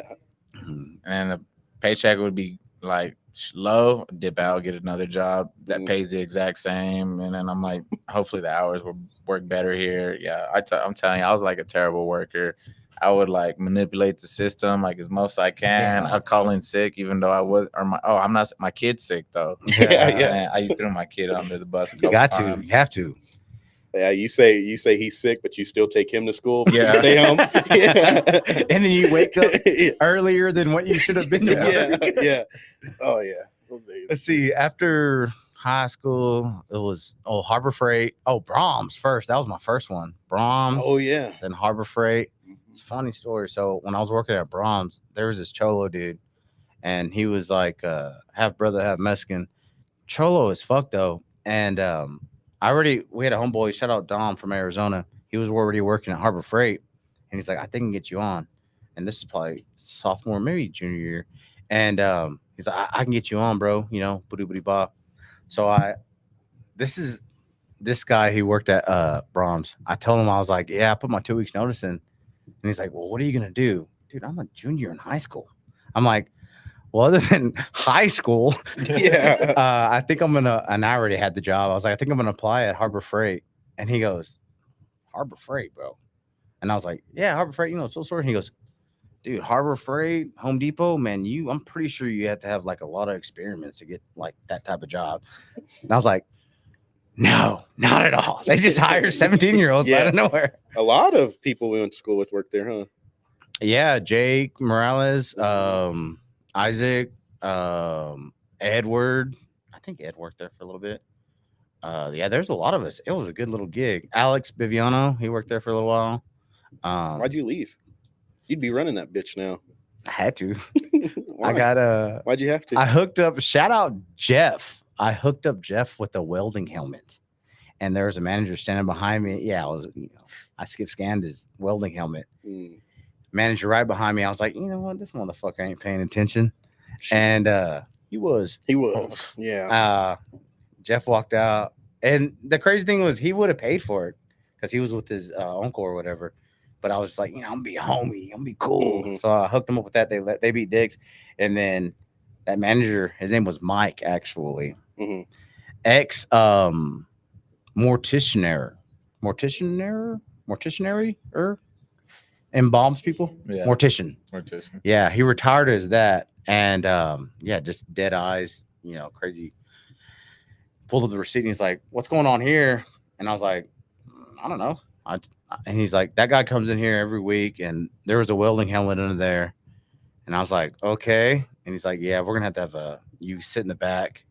Mhm. and then the paycheck would be like low, dip out, get another job that Mhm. pays the exact same, and then I'm like, hopefully the hours will work better here. Yeah, I'm telling you, I was like a terrible worker. I would like manipulate the system like as most I can. Yeah. I'd call in sick even though I was, I'm not, my kid's sick though. Yeah. And I threw my kid under the bus. You got to. You have to. Yeah. You say he's sick, but you still take him to school. Yeah. Stay home. Yeah. And then you wake up earlier than what you should have been to work. Yeah. Oh yeah. Those days. Let's see. After high school, it was Harbor Freight. Oh, Brahms first. That was my first one. Brahms. Oh yeah. Then Harbor Freight. It's a funny story. So when I was working at Brahms, there was this Cholo dude, and he was like half brother, half Mexican. Cholo as fuck though. And we had a homeboy, shout out Dom from Arizona. He was already working at Harbor Freight, and he's like, I think I can get you on. And this is probably sophomore, maybe junior year. And he's like, I can get you on, bro. Booty booty ba. So this guy, he worked at Brahms. I told him, I was like, yeah, I put my 2 weeks notice in. And he's like, well, what are you going to do? Dude, I'm a junior in high school. I'm like, well, other than high school, Yeah. I think I'm going to, and I already had the job. I was like, I think I'm going to apply at Harbor Freight. And he goes, Harbor Freight, bro. And I was like, yeah, Harbor Freight, so sort. And he goes, dude, Harbor Freight, Home Depot, man, I'm pretty sure you have to have like a lot of experiments to get like that type of job. And I was like, no, not at all. They just hire 17-year-olds out of nowhere. A lot of people we went to school with work there, huh? Yeah, Jake Morales, Isaac, Edward. I think Ed worked there for a little bit. Yeah, there's a lot of us. It was a good little gig. Alex Biviano, he worked there for a little while. Why'd you leave? You'd be running that bitch now. I had to. Why? Why'd you have to? I hooked up. Shout out Jeff. I hooked up Jeff with a welding helmet, and there was a manager standing behind me. Yeah, I skip scanned his welding helmet. Mm. Manager right behind me. I was like, you know what? This motherfucker ain't paying attention, and he was. He was. Yeah. Jeff walked out, and the crazy thing was he would have paid for it because he was with his uncle or whatever. But I was just like, I'm gonna be a homie. I'm gonna be cool. Mhm. So I hooked him up with that. They beat dicks, and then that manager, his name was Mike, actually. Mhm. Ex morticianary embalms people. Yeah. Mortician. Mortician. Yeah, he retired as that, and yeah, just dead eyes, crazy. Pulled up the receipt, and he's like, "What's going on here?" And I was like, "I don't know." And he's like, "That guy comes in here every week, and there was a welding helmet under there." And I was like, "Okay." And he's like, "Yeah, we're gonna have to have you sit in the back."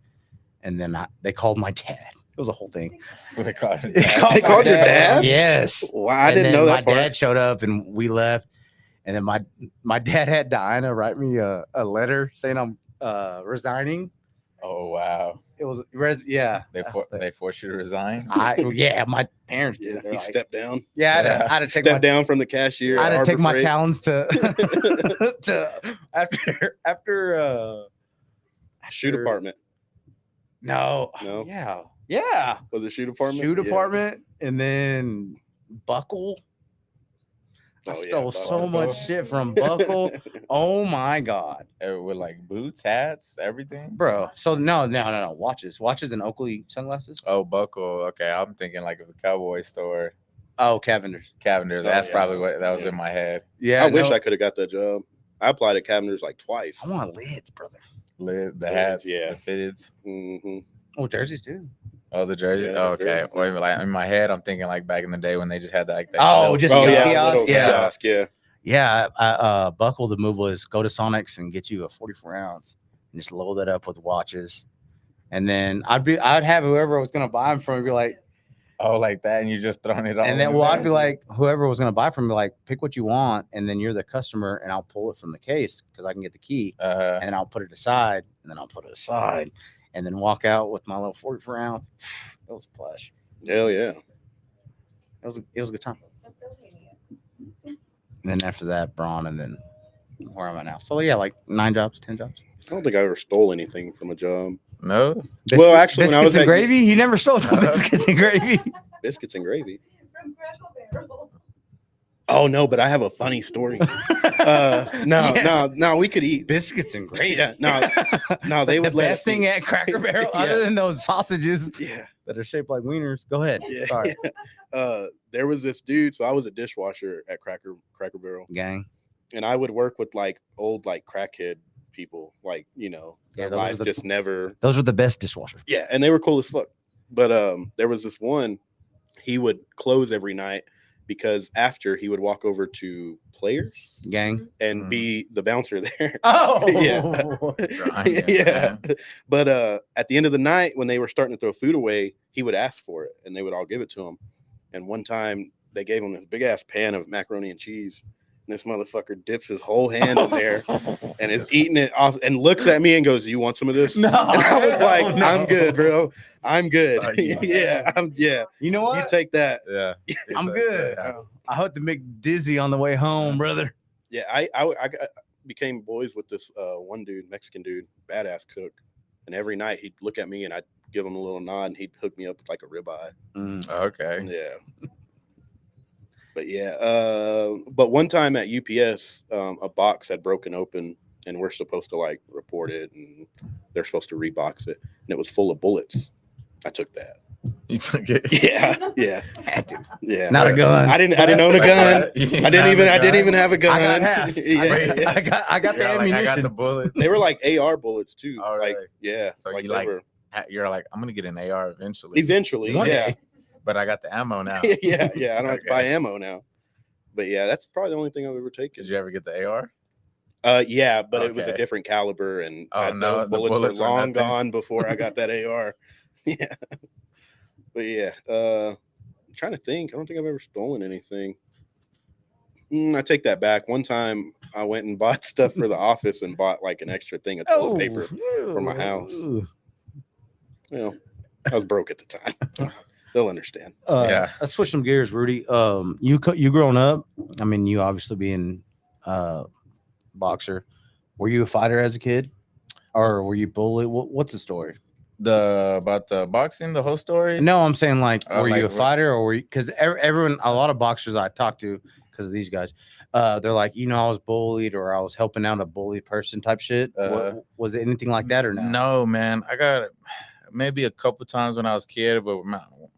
And then they called my dad. It was a whole thing. What they call it? They called your dad? Yes. Wow, I didn't know that My part. dad showed up, and we left. And then my dad had Diana write me a letter saying I'm resigning. Oh wow! It was yeah. They forced you to resign. My parents did. Yeah, They're he like, stepped down. yeah, I had to take Stepped down from the cashier. I had at to take Harbor my Freight. talents to after Shoe department. No. No? Yeah. Was it shoe department? Shoe Yeah. department, and then buckle. I Oh, yeah, stole so Buckle. much shit from Buckle. Oh my god, With like boots, hats, everything. bro. So no. Watches and Oakley sunglasses. Oh, Buckle. Okay, I'm thinking like of the cowboy store. Oh, Cavendish. Cavender's. Oh, That's yeah. probably what that was Yeah. in my head. Yeah, I wish no, I could have got that job. I applied at Cavender's like twice. I want lids, brother. The Lids, hats, yeah. the fitteds. Hmm. Oh, jerseys too. Oh, the jersey. Yeah, Oh, okay. jerseys, Wait, yeah. like in my head, I'm thinking like back in the day when they just had that. Like, that Oh, little- just Oh, yeah, kiosk, little yeah. kiosk, yeah. Yeah, Buckle. The move was go to Sonics and get you a 44 ounce and just load that up with watches, and then I'd have whoever was gonna buy them from me be like, Oh, like that, and you just throwing it all. and then in well, there? I'd be like, whoever was gonna buy from me, like, pick what you want, and then you're the customer, and I'll pull it from the case because I can get the key, and then I'll put it aside, and then I'll put it aside, and then walk out with my little 44 ounce. It was plush. Hell yeah. It was a good time. And then after that, Braun, and then where am I now? So yeah, like 9 jobs, 10 jobs. I don't think I ever stole anything from a job. No. Well, actually, when I was biscuits and at- gravy, you never stole no biscuits and gravy. Biscuits and gravy. From Crackle Barrel. Oh no, but I have a funny story. No, we could eat. Biscuits and gravy. Yeah, no, they the would let best us thing eat. at Cracker Barrel, Yeah. other than those sausages Yeah, that are shaped like wieners. Go ahead. yeah. Sorry, There was this dude. So I was a dishwasher at Cracker Barrel, gang. and I would work with like old like crackhead people, like Yeah, their those life are the- just never. Those are the best dishwashers. Yeah, and they were cool as fuck. But there was this one. He would close every night because after he would walk over to Players Gang. and be the bouncer there. Oh, Grinding, Yeah. man. But at the end of the night, when they were starting to throw food away, he would ask for it and they would all give it to him. And one time they gave him this big ass pan of macaroni and cheese. And this motherfucker dips his whole hand in there and is eating it off and looks at me and goes, "You want some of this?" No, And I was like, no. "I'm good, bro. I'm good." Sorry, Yeah. You know You what? take that. Yeah. I'm It's- good. yeah. I hope to make dizzy on the way home, brother. Yeah, I became boys with this one dude, Mexican dude, badass cook. And every night he'd look at me and I'd give him a little nod and he'd hook me up with like a ribeye. Okay. Yeah. But yeah, but one time at UPS, a box had broken open and we're supposed to like report it and they're supposed to rebox it. And it was full of bullets. I took that. You took it. Yeah. Had to. Yeah. Not a gun. I didn't own a gun. You I didn't even have a I gun. got half. Yeah. I got the Yeah, like, ammunition. I got the bullet. They were like AR bullets too. Oh, like really? yeah. So like you they like- were You're like, I'm gonna get an AR eventually. eventually. One Yeah. day. But I got the ammo now. yeah. I don't have to buy Okay. ammo now. But yeah, that's probably the only thing I've ever taken. Did you ever get the AR? Yeah, but it was a Okay. different caliber, and Oh, no, those the bullets, bullets were were long nothing. gone before I got that AR. Yeah, but yeah, I'm trying to think. I don't think I've ever stolen anything. I take that back. One time, I went and bought stuff for the office and bought like an extra thing of toilet paper. for my house. Ooh. Well, I was broke at the time. They'll understand. Yeah. Let's switch some gears, Rudy. You growing up, I mean, you obviously being boxer. Were you a fighter as a kid, or were you bullied? What's the story? About the boxing, the whole story? No, I'm saying like, Oh, were you a like what- fighter, or were you? Because everyone, a lot of boxers I talk to, because of these guys, they're like, I was bullied, or I was helping out a bullied person type shit. Was it anything like that, or no? No, man. I got maybe a couple times when I was a kid, but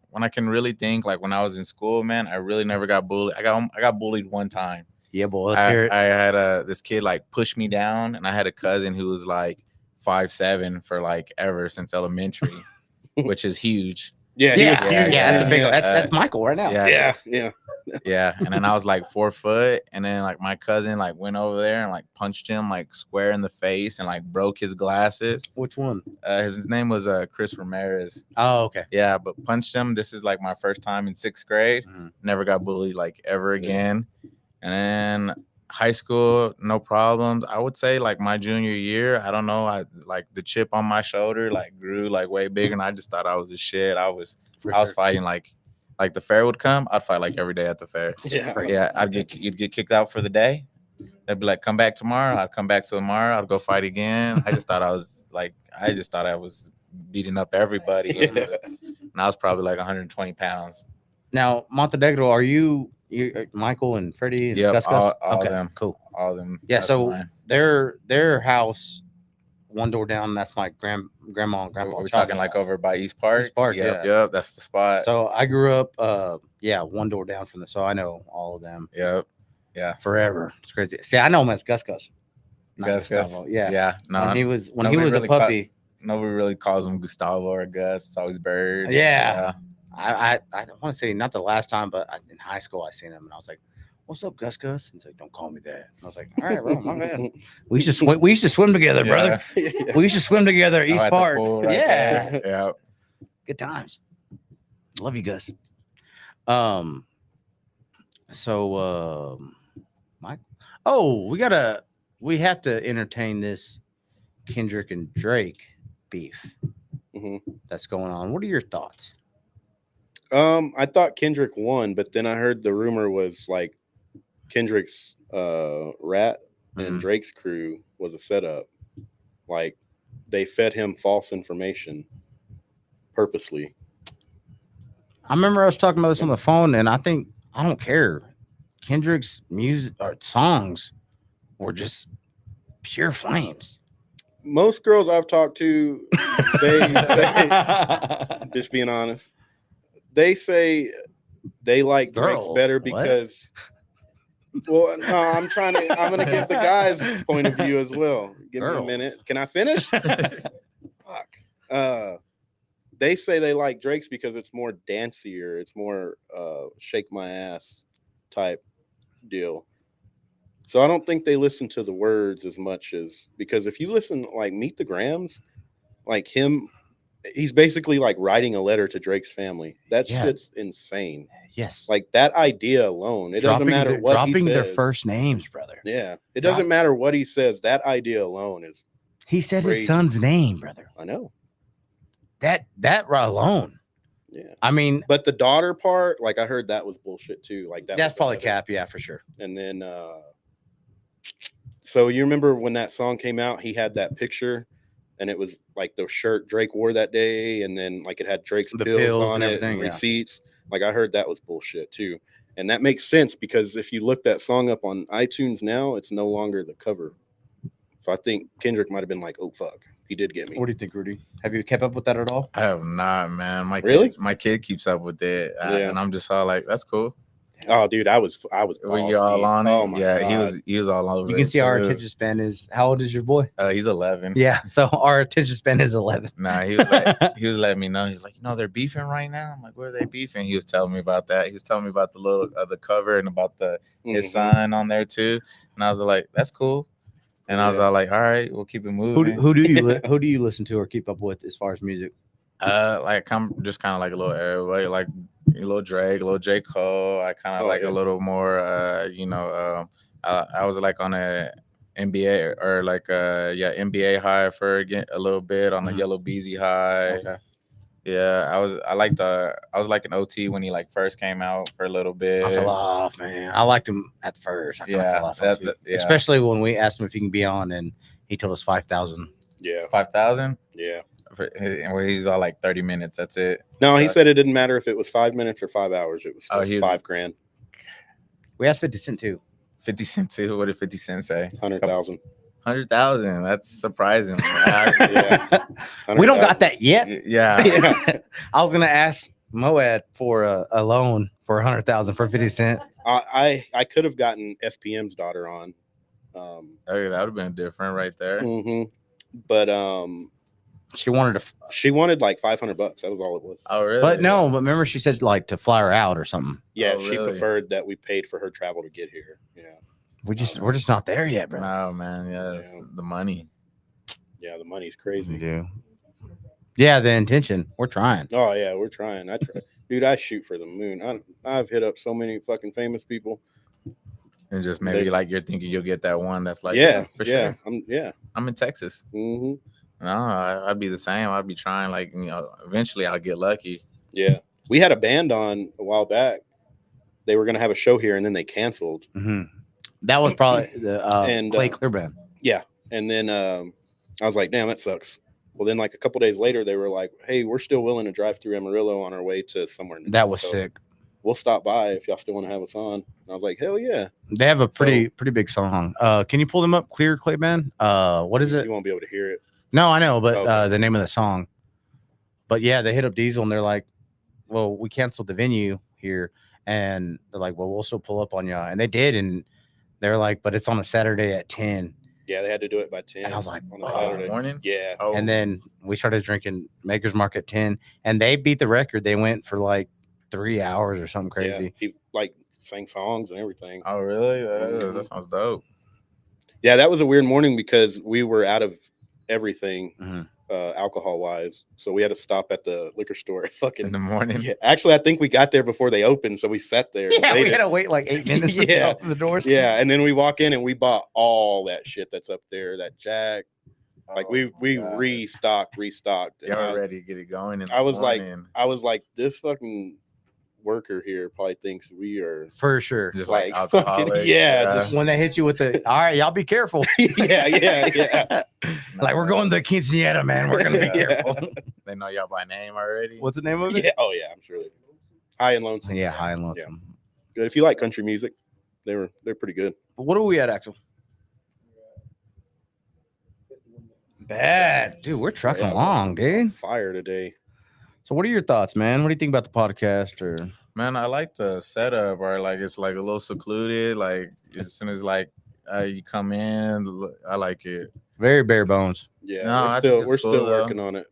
when I can really think, like when I was in school, man, I really never got bullied. I got bullied one time. Yeah, boy. Let's hear it. I had this kid like push me down, and I had a cousin who was like 5'7" for like ever since elementary, which is huge. Yeah, he was Yeah, huge. that's a big. Yeah. That's Michael right now. Yeah. Yeah. And then I was like 4 foot, and then like my cousin like went over there and like punched him like square in the face and like broke his glasses. Which one? His name was Chris Ramirez. Oh, okay. Yeah, but punched him. This is like my first time in 6th grade. Mhm. Never got bullied like ever again. And then high school, no problems. I would say like my junior year, I don't know, I like the chip on my shoulder like grew like way bigger, and I just thought I was the shit. I was fighting like the fair would come, I'd fight like every day at the fair. Yeah. Yeah, you'd get kicked out for the day. They'd be like, come back tomorrow. I'd come back tomorrow. I'd go fight again. I just thought I was beating up everybody. Yeah. And I was probably like 120 pounds. Now, Montenegro, are you Michael and Freddie and Yep, Gus? all Okay, them. cool. All of them. Yeah, that's so mine. their house, one door down. That's my grandma and grandpa. We're Chavez talking like house. over by East Park. East Park, Yep, yeah. Yep, that's the spot. So I grew up, one door down from them. So I know all of them Yep. Yeah. forever. It's crazy. See, I know him as Gus. Not Gus. Gustavo. Yeah. Yeah. No. When he was nobody a really puppy. Nobody really calls him Gustavo or Gus. It's always Bird. Yeah. I don't want to say not the last time, but in high school I seen him and I was like, "What's up, Gus?" He's like, "Don't call me that." I was like, "All right, bro, my bad." We used to swim together, brother. We used to swim together at Oh, East at the Park. pool right Yeah, there. Yeah. good times. Love you, Gus. So Mike. Oh, we have to entertain this Kendrick and Drake beef Mhm. that's going on. What are your thoughts? I thought Kendrick won, but then I heard the rumor was like Kendrick's rat and Mhm. Drake's crew was a setup. Like they fed him false information purposely. I remember I was talking about this on the phone, and I don't care. Kendrick's music or songs were just pure flames. Most girls I've talked to, they say, just being honest, they say they like Drake's Girls, better what? because. Well, no, I'm gonna give the guys' point of view as well. Give me a Girls. minute. Can I finish? Fuck. They say they like Drake's because it's more dancier. It's more shake my ass type deal. So I don't think they listen to the words as much as because if you listen like Meet the Grams, like him, he's basically like writing a letter to Drake's family. That Yeah. shit's insane. Yes. Like that idea alone, it doesn't matter what he dropping says. their first names, brother. Yeah, it doesn't matter what he says. That idea alone is. He said Crazy. his son's name, brother. I know. That right alone. Yeah. I mean, But the daughter part, like I heard that was bullshit too. Like that. that's was probably another- cap, yeah, for sure. And then, so you remember when that song came out? He had that picture, and it was like the shirt Drake wore that day, and then like it had Drake's The pills pills on and it, everything, and yeah. receipts. Like I heard that was bullshit too, and that makes sense because if you look that song up on iTunes now, it's no longer the cover. So I think Kendrick might have been like, "Oh fuck, he did get me." What do you think, Rudy? Have you kept up with that at all? I have not, man. Really? My kid keeps up with it, Yeah. and I'm just all like, "That's cool." Oh, dude, I was. Were you balls all deep. on it? Oh my Yeah, God. he was all over. You can it, see our too. attention span is. How old is your boy? He's 11. Yeah, so our attention span is 11. Nah, he was like, he was letting me know. He's like, they're beefing right now. I'm like, where are they beefing? He was telling me about that. He was telling me about the little the cover and about his Mhm. son on there too. And I was like, that's cool. And I was Yeah. all like, all right, we'll keep it moving. Who do you listen to or keep up with as far as music? Like I'm just kind of like a little everybody, like a little Drake, a little J. Cole. I kind of Oh, like yeah. a little more, I was like on a NBA or like NBA high for a little bit on the Mhm. Yellow Beezy high. Okay. Yeah, I was like an OT when he like first came out for a little bit. I fell off, man. I liked him at first. I kind of Yeah, fell off on too. yeah. Especially when we asked him if he can be on, and he told us 5,000. Yeah, 5,000, yeah. and where he's all like 30 minutes. That's it. No, he Uh, said it didn't matter if it was 5 minutes or 5 hours. It was Oh, still $5,000, We asked 50 Cent too. 50 Cent too. What did 50 Cent say? 100,000. 100,000. That's surprising. Yeah. We don't got 100,000. that yet. Yeah. Yeah. I was gonna ask Moad for a loan for 100,000 for 50 Cent. I could have gotten SPM's daughter on. Okay, that would have been different right there. Mhm. But She wanted to, she wanted like $500. That was all it was. Oh, really? but no. But remember, she said like to fly her out or something. Yeah, Oh, she really? preferred that we paid for her travel to get here. Yeah. We're just not there yet, bro. No, man. Yes, Yeah. the money. Yeah, the money's crazy. Yeah, the intention. We're trying. Oh yeah, we're trying. I try. Dude, I shoot for the moon. I've hit up so many fucking famous people. And just maybe They- like you're thinking you'll get that one that's like, yeah, for yeah. sure. I'm in Texas. Hmm. No, I'd be the same. I'd be trying, like, eventually I'll get lucky. Yeah. We had a band on a while back. They were gonna have a show here and then they canceled. Hmm. That was probably the And, Clay Clear Band. And then I was like, damn, that sucks. Well, then like a couple days later, they were like, hey, we're still willing to drive through Amarillo on our way to somewhere. in That was Mexico. sick. we'll stop by if y'all still want to have us on. And I was like, hell yeah. They have a pretty big song. Can you pull them up, clear, Clayman? What is it? You won't be able to hear it. No, I know, but Okay. the name of the song. But yeah, they hit up Diesel and they're like, well, we canceled the venue here. And they're like, well, we'll still pull up on y'all. And they did. And they're like, but it's on a Saturday at 10. Yeah, they had to do it by 10. And I was like, on a oh, Saturday. Morning. Yeah. Oh, And then we started drinking Maker's Mark at 10. And they beat the record. They went for like 3 hours or something crazy. Yeah, he like sang songs and everything. oh, really? Mhm. That sounds dope. Yeah, that was a weird morning because we were out of everything Mhm. alcohol wise. So we had to stop at the liquor store. Fucking In the morning. yeah. Actually, I think we got there before they opened, so we sat there. and Yeah, we waited. had to wait like 8 minutes to Yeah. get off the doors. Yeah, and then we walk in and we bought all that shit that's up there. That Jack, like Oh, we my God. restocked. And Y'all ready to get it going? I was like, this fucking worker here probably thinks we are For sure. just like, like fucking- alcoholic. yeah, just When they hit you with the, all right, y'all be careful. yeah. Like, we're going to the quinceañera, man. We're going to be Yeah. careful. They know y'all by name already. What's the name of it? Yeah. Oh yeah, I'm sure they do. High and Lonesome. Yeah, High and Lonesome. Good. If you like country music, they're pretty good. But what are we at, Axel? Bad. Dude, we're trucking Yeah, along, dude. Fire today. So what are your thoughts, man? What do you think about the podcast? Or Man, I like the setup, or like it's like a little secluded. Like as soon as like you come in, I like it. very bare bones? Yeah, No, I think it's we're cool, still though. working on it.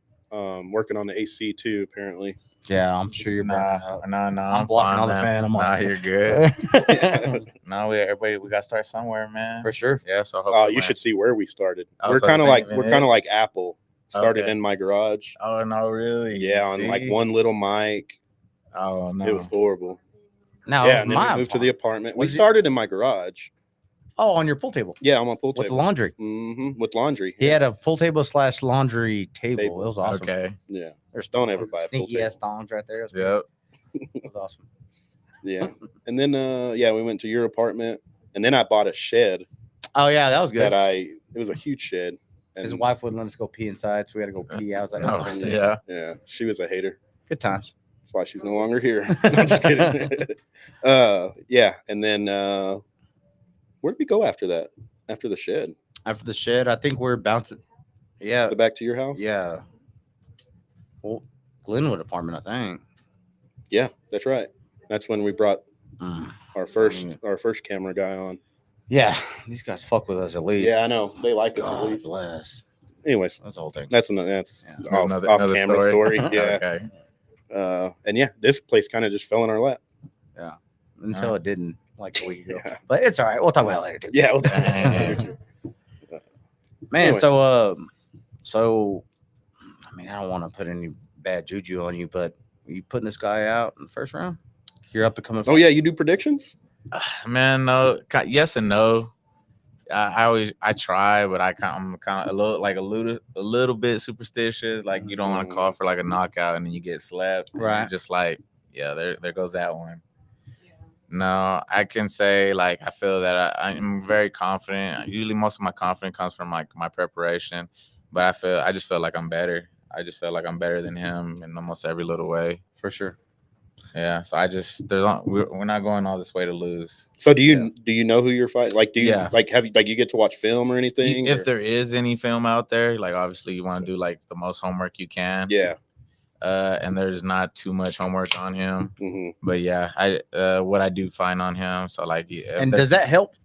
Working on the AC too, apparently. Yeah, I'm sure you're burning Nah, up. nah, I'm blocking fine, all the man. fan. I'm Nah, on. you're good. Nah, everybody, we got to start somewhere, man. For sure. Yeah, so Oh, hopefully, you should see where we started. I We're was kind of saying like even it. Apple. Started Okay. in my garage. Oh no, really? Yeah, on like See? one little mic. Oh no. It was horrible. Now, Yeah, and then my we moved to the apartment. We Was it- started in my garage. on your pool table Yeah, on my pool with table. laundry. With laundry. He yeah. had a pool table / laundry table. Table. It was awesome. Okay. Yeah, There's Don't ever buy a pool sneaky ass table. thongs right there. Yep. It was awesome. yeah. And then we went to your apartment, and then I bought a shed Oh yeah, that was good. it was a huge shed. And His wife wouldn't let us go pee inside, so we had to go pee outside. Oh, Oh, yeah. yeah, she was a hater. Good times. That's why she's no longer here. No, I'm just kidding. Yeah, and then where did we go after that? After the shed? After the shed, I think we're bouncing. Yeah, Back to your house? yeah. Well, Glenwood apartment, I think. Yeah, that's right. That's when we brought Mm. our first camera guy on. Yeah, these guys fuck with us at least. Yeah, I know. They like us at God least. bless. Anyways, That's the whole thing. that's Yeah. off Another camera story. Yeah. Okay. And yeah, this place kind of just fell in our lap. Until it didn't, like a week ago. Yeah. But it's all right. We'll talk about it later, too. Yeah. we'll- Dang. Man, Anyway. so I mean, I don't want to put any bad juju on you, but are you putting this guy out in the first round? You're up to coming. Oh yeah, you do predictions? Man, no. Yes and no. I try, but I'm kind of a little bit superstitious. Like you don't want to call for like a knockout and then you get slapped. and you're Right. just like, yeah, there goes that one. No, I can say like I feel that I'm very confident. Usually, most of my confidence comes from like my preparation, but I just feel like I'm better. I just feel like I'm better than him in almost every little way. For sure. Yeah, so we're not going all this way to lose. So do you know who you're fighting? Like, do you Yeah. have you get to watch film or anything? If or- there is any film out there, like obviously you want to do like the most homework you can. Yeah. And there's not too much homework on him, hmm but yeah, what I do find on him. So like, yeah, And does that help?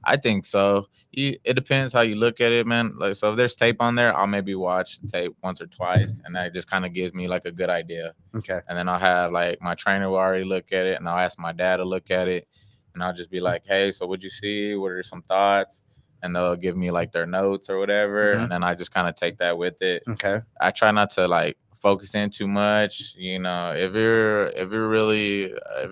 I think so. It depends how you look at it, man. Like, so if there's tape on there, I'll maybe watch the tape once or twice, and that just kind of gives me like a good idea. Okay. And then I'll have like my trainer will already look at it, and I'll ask my dad to look at it, and I'll just be like, "Hey, so what'd you see? What are some thoughts?" And they'll give me like their notes or whatever, Mhm. and then I just kind of take that with it. Okay. I try not to like focus in too much. You know, if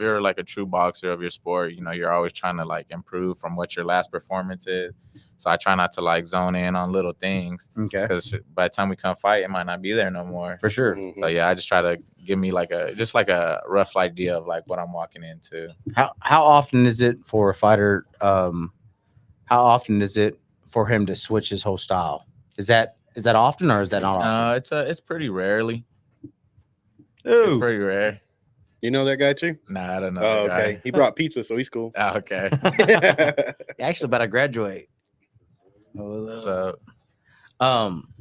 you're like a true boxer of your sport, you know, you're always trying to like improve from what your last performance is. So I try not to like zone in on little things Okay. because by the time we come fight, it might not be there no more. For sure. So yeah, I just try to give me like a rough idea of like what I'm walking into. How often is it for a fighter? How often is it for him to switch his whole style? Is that often or is that not often? It's pretty rarely. Ooh. It's pretty rare. You know that guy too? Nah, I don't know. Oh, the okay. guy. He brought pizza, so he's cool. Oh, okay. Actually, about to graduate. So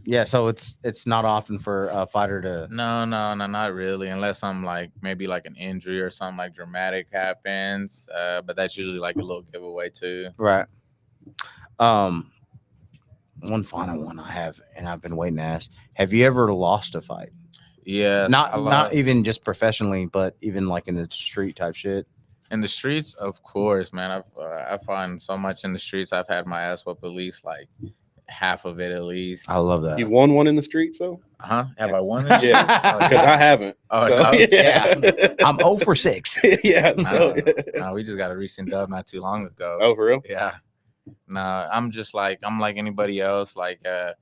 Yeah. So it's not often for a fighter to. no, not really. Unless I'm like maybe like an injury or something like dramatic happens. But that's usually like a little giveaway too. Right. One final one I have, and I've been waiting to ask: have you ever lost a fight? Yeah, Not even just professionally, but even like in the street type shit. in the streets, of course, man. I find so much in the streets. I've had my ass whooped at least like half of it at least. I love that. You've won one in the streets, though? Huh? Have I won this? Yeah, Oh, because I haven't. Oh, so, no? yeah. I'm 0 for 6. Yeah. So, No, we just got a recent dub not too long ago. oh, for real? Yeah. No, I'm like anybody else. Like a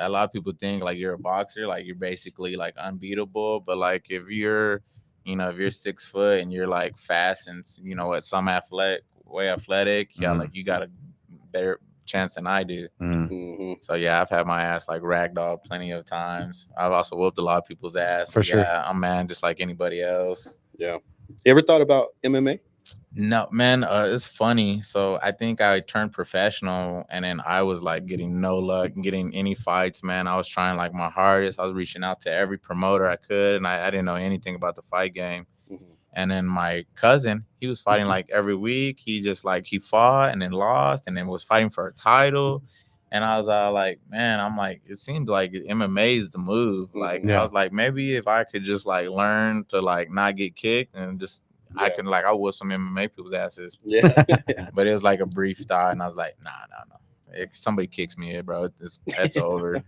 lot of people think like you're a boxer, like you're basically like unbeatable. But like if you're 6 foot and you're like fast and at some athletic, yeah, Mhm. like you got a better chance than I do. Hmm. So yeah, I've had my ass like ragdolled plenty of times. I've also whooped a lot of people's ass. For but sure. Yeah, I'm man just like anybody else. Yeah. You ever thought about MMA? No, man, it's funny. So I think I turned professional and then I was like getting no luck and getting any fights, man. I was trying like my hardest. I was reaching out to every promoter I could, and I didn't know anything about the fight game. Mhm. And then my cousin, he was fighting like every week. He just like he fought and then lost and then was fighting for a title. And I was like, man, I'm like, it seemed like MMA is the move. Like Yeah. I was like, maybe if I could just like learn to like not get kicked and just I Yeah. can like I whoop some MMA people's asses. Yeah. But it was like a brief thought, and I was like, nah. If somebody kicks me, bro, that's over.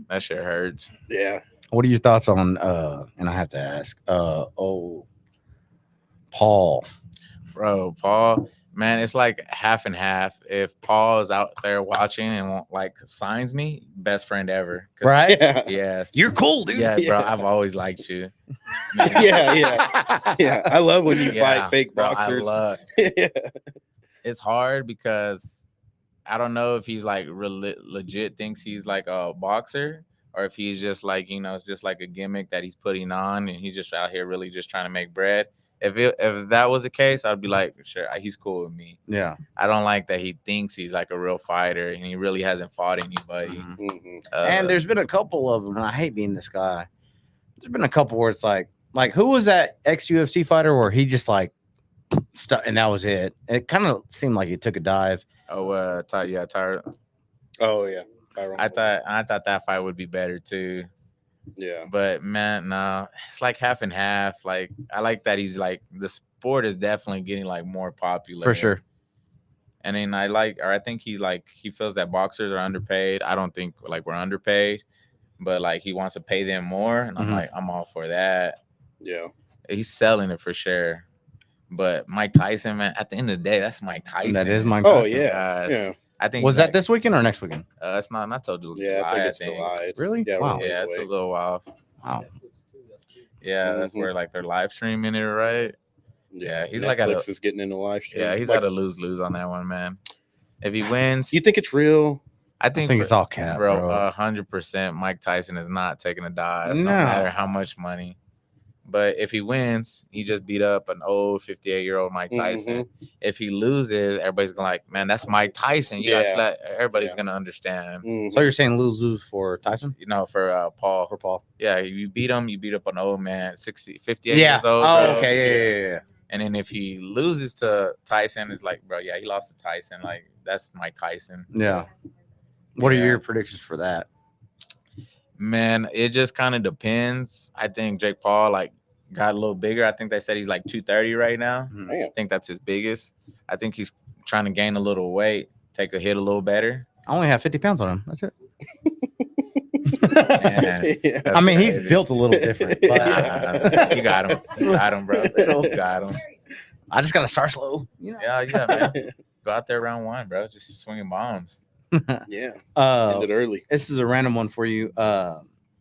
That shit hurts. Yeah. What are your thoughts on and I have to ask, Paul? Bro, Paul, man, it's like half and half. If Paul is out there watching and won't like signs me, best friend ever. 'Cause- Right? Yeah. Yes. You're cool, dude. Yeah, bro. Yeah. I've always liked you. Yeah. Yeah. I love when you Yeah, fight fake bro, boxers. Yeah. It's hard because I don't know if he's like legit thinks he's like a boxer or if he's just like, it's just like a gimmick that he's putting on and he's just out here really just trying to make bread. If that was the case, I'd be like, sure, he's cool with me. Yeah. I don't like that he thinks he's like a real fighter and he really hasn't fought anybody. Mhm. Mhm. And there's been a couple of them, and I hate being this guy. There's been a couple where it's like who was that ex-UFC fighter where he just like and that was it. It kind of seemed like he took a dive. Tyler. Oh yeah. Tyrone. I thought that fight would be better too. Yeah. But man, no, it's like half and half. Like I like that he's like the sport is definitely getting like more popular For sure. And then I think he feels that boxers are underpaid. I don't think like we're underpaid, but like he wants to pay them more, and I'm Mhm. like I'm all for that. Yeah. He's selling it for sure. But Mike Tyson, man, at the end of the day, that's Mike Tyson. That is Mike Oh Tyson. yeah. Gosh. Yeah. I think Was like, that this weekend or next weekend? It's not till July. Yeah. I think it's July. It's, Really? Yeah. Wow. we're a ways Yeah, it's a away. little while. Wow. Yeah, that's Mhm. where like they're live streaming it, right? Yeah, he's Netflix like at a- is getting into live stream. Yeah, he's like, at a lose on that one, man. If he wins, You think it's real? I I think it's all cap, bro. bro. 100%. Mike Tyson is not taking a dive, No. no matter how much money. But if he wins, he just beat up an old 58-year-old Mike Tyson. If he loses, everybody's gonna like, man, that's Mike Tyson. You Yeah. guys, everybody's Yeah. gonna understand. Mhm. So you're saying lose for Tyson? For Paul. For Paul? Yeah, you beat him. You beat up an old man, 58 Yeah. years old. Oh, bro. okay. Yeah. And then if he loses to Tyson, it's like, bro, yeah, he lost to Tyson. Like, that's Mike Tyson. Yeah. What are Yeah. your predictions for that? Man, it just kind of depends. I think Jake Paul, like, got a little bigger. I think they said he's like 230 right now. Mhm. I Damn. think that's his biggest. I think he's trying to gain a little weight, take a hit a little better. I only have 50 pounds on him. That's it. Man, Yeah. that's I mean, he's crazy. built a little different. But Nah, you got him. You got him, bro. You got him. I just got to start slow. You know? Yeah, man. Go out there round one, bro. Just swinging bombs. Yeah. Uh, Ended early. this is a random one for you.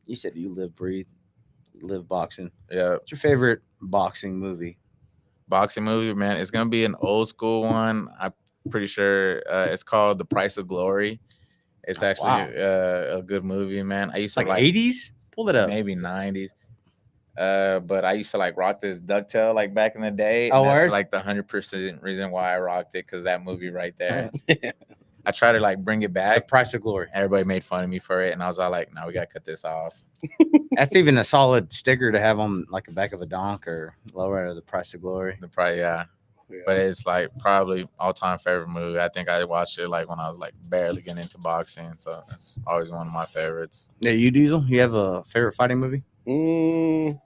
You said you live boxing. Yeah. What's your favorite boxing movie? Boxing movie, man. It's gonna be an old school one. I'm pretty sure it's called The Price of Glory. It's actually Wow. a good movie, man. I used It's to like 80s? Pull it up. maybe 90s. But I used to like rock this ducktail like back in the day. Oh, and that's word? like the 100% reason why I rocked it, because that movie right there. I tried to like bring it The back. Price of Glory. Everybody made fun of me for it, and I was all like, "No, we gotta cut this off." That's even a solid sticker to have on like the back of a donk or lower of the Price of Glory. The probably yeah. Yeah. But it's like probably all-time favorite movie. I think I watched it like when I was like barely getting into boxing, so it's always one of my favorites. Yeah, you Diesel, you have a favorite fighting movie? Mm,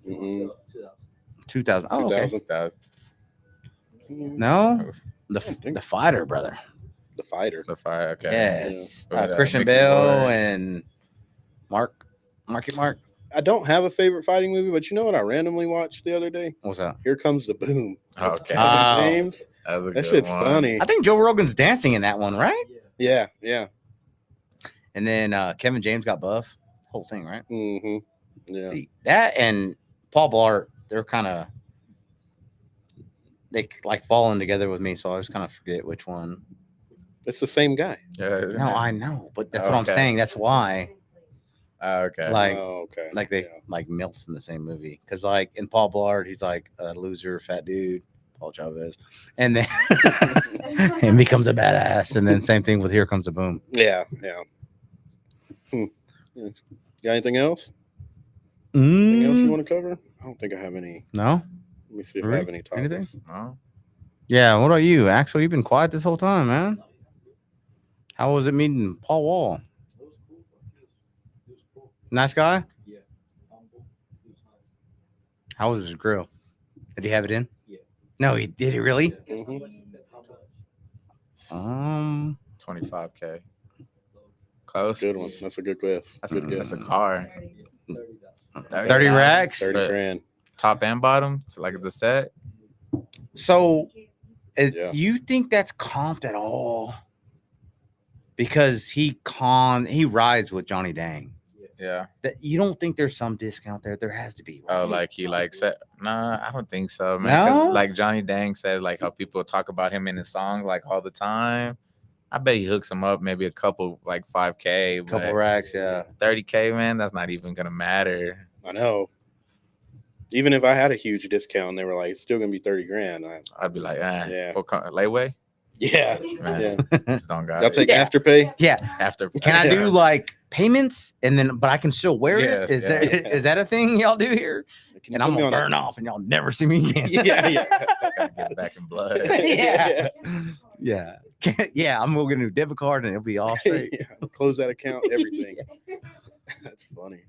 mm-mm. 2000. Oh, okay. 2000. That No, think- the fighter, brother. The Fighter. the fire. Okay. Yes, Yeah. With, Christian Mickey Bale Rourke. and Mark. I don't have a favorite fighting movie, but you know what I randomly watched the other day? What's that? Here Comes the Boom. Okay. Ah. James. That was a That good shit's one. funny. I think Joe Rogan's dancing in that one, right? Yeah, yeah. And then Kevin James got buff. Whole thing, right? Mm-hmm. Yeah. See, that and Paul Blart, they're kind of they like falling together with me, so I always kind of forget which one. It's the same guy. Yeah. No, I know, but that's what I'm Okay. saying. That's why, Okay. like, Oh, okay. like they Yeah. like melts in the same movie. Because like in Paul Blart, he's like a loser, fat dude, Paul Chavez, and then and becomes a badass. And then same thing with Here Comes the Boom. Yeah, yeah. Yeah. Got anything else? Mm. Anything else you want to cover? I don't think I have any. No. Let me see if I Rudy, have any topics. anything? No? Yeah. What about you, Axel? You've been quiet this whole time, man. How was it meeting Paul Wall? Nice guy. How was his grill? Did he have it in? Yeah. No, he did. He really? Mhm. 25K. Close. Good one. That's a good guess. That's Good a, guess. that's a car. 30 racks. 30 grand. Top and bottom. So like the set. So, Yeah. you think that's comped at all? Because he rides with Johnny Dang. Yeah. That you don't think there's some discount there? There has to be. Oh, right? like he like said, nah, I don't think so, man. No? Because like Johnny Dang says, like how people talk about him in his songs like all the time. I bet he hooks him up maybe a couple like 5K, couple but racks, yeah. 30K, man, that's not even gonna matter. I know. Even if I had a huge discount, they were like, it's still gonna be 30 grand. I'd be like, Yeah. layaway, Yeah. man. Yeah. Just don't got Y'all it. take Yeah. Afterpay? Yeah. After. Can I do like payments and then, but I can still wear Yes, it? yeah. Is that a thing y'all do here? Can you And put I'm me gonna on a- burn off, and y'all never see me again. Yeah, yeah. Gotta get it back in blood. Yeah. Yeah. Yeah. I'm gonna get a new debit card, and it'll be all straight. Yeah. Close that account, everything. That's funny.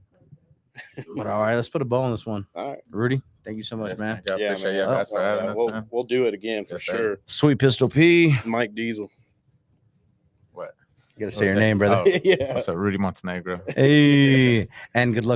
But all right, let's put a bow on this one. All right. Rudy, thank you so much, Yes, man. thank you. I Yeah, appreciate man. you guys for having us, man. We'll do it again for Yes, sir. sure. Sweet Pistol P. Mike Diesel. What? You gotta What's say your that? name, brother. Oh, Yeah. what's up, Rudy Montenegro? Hey, and good luck.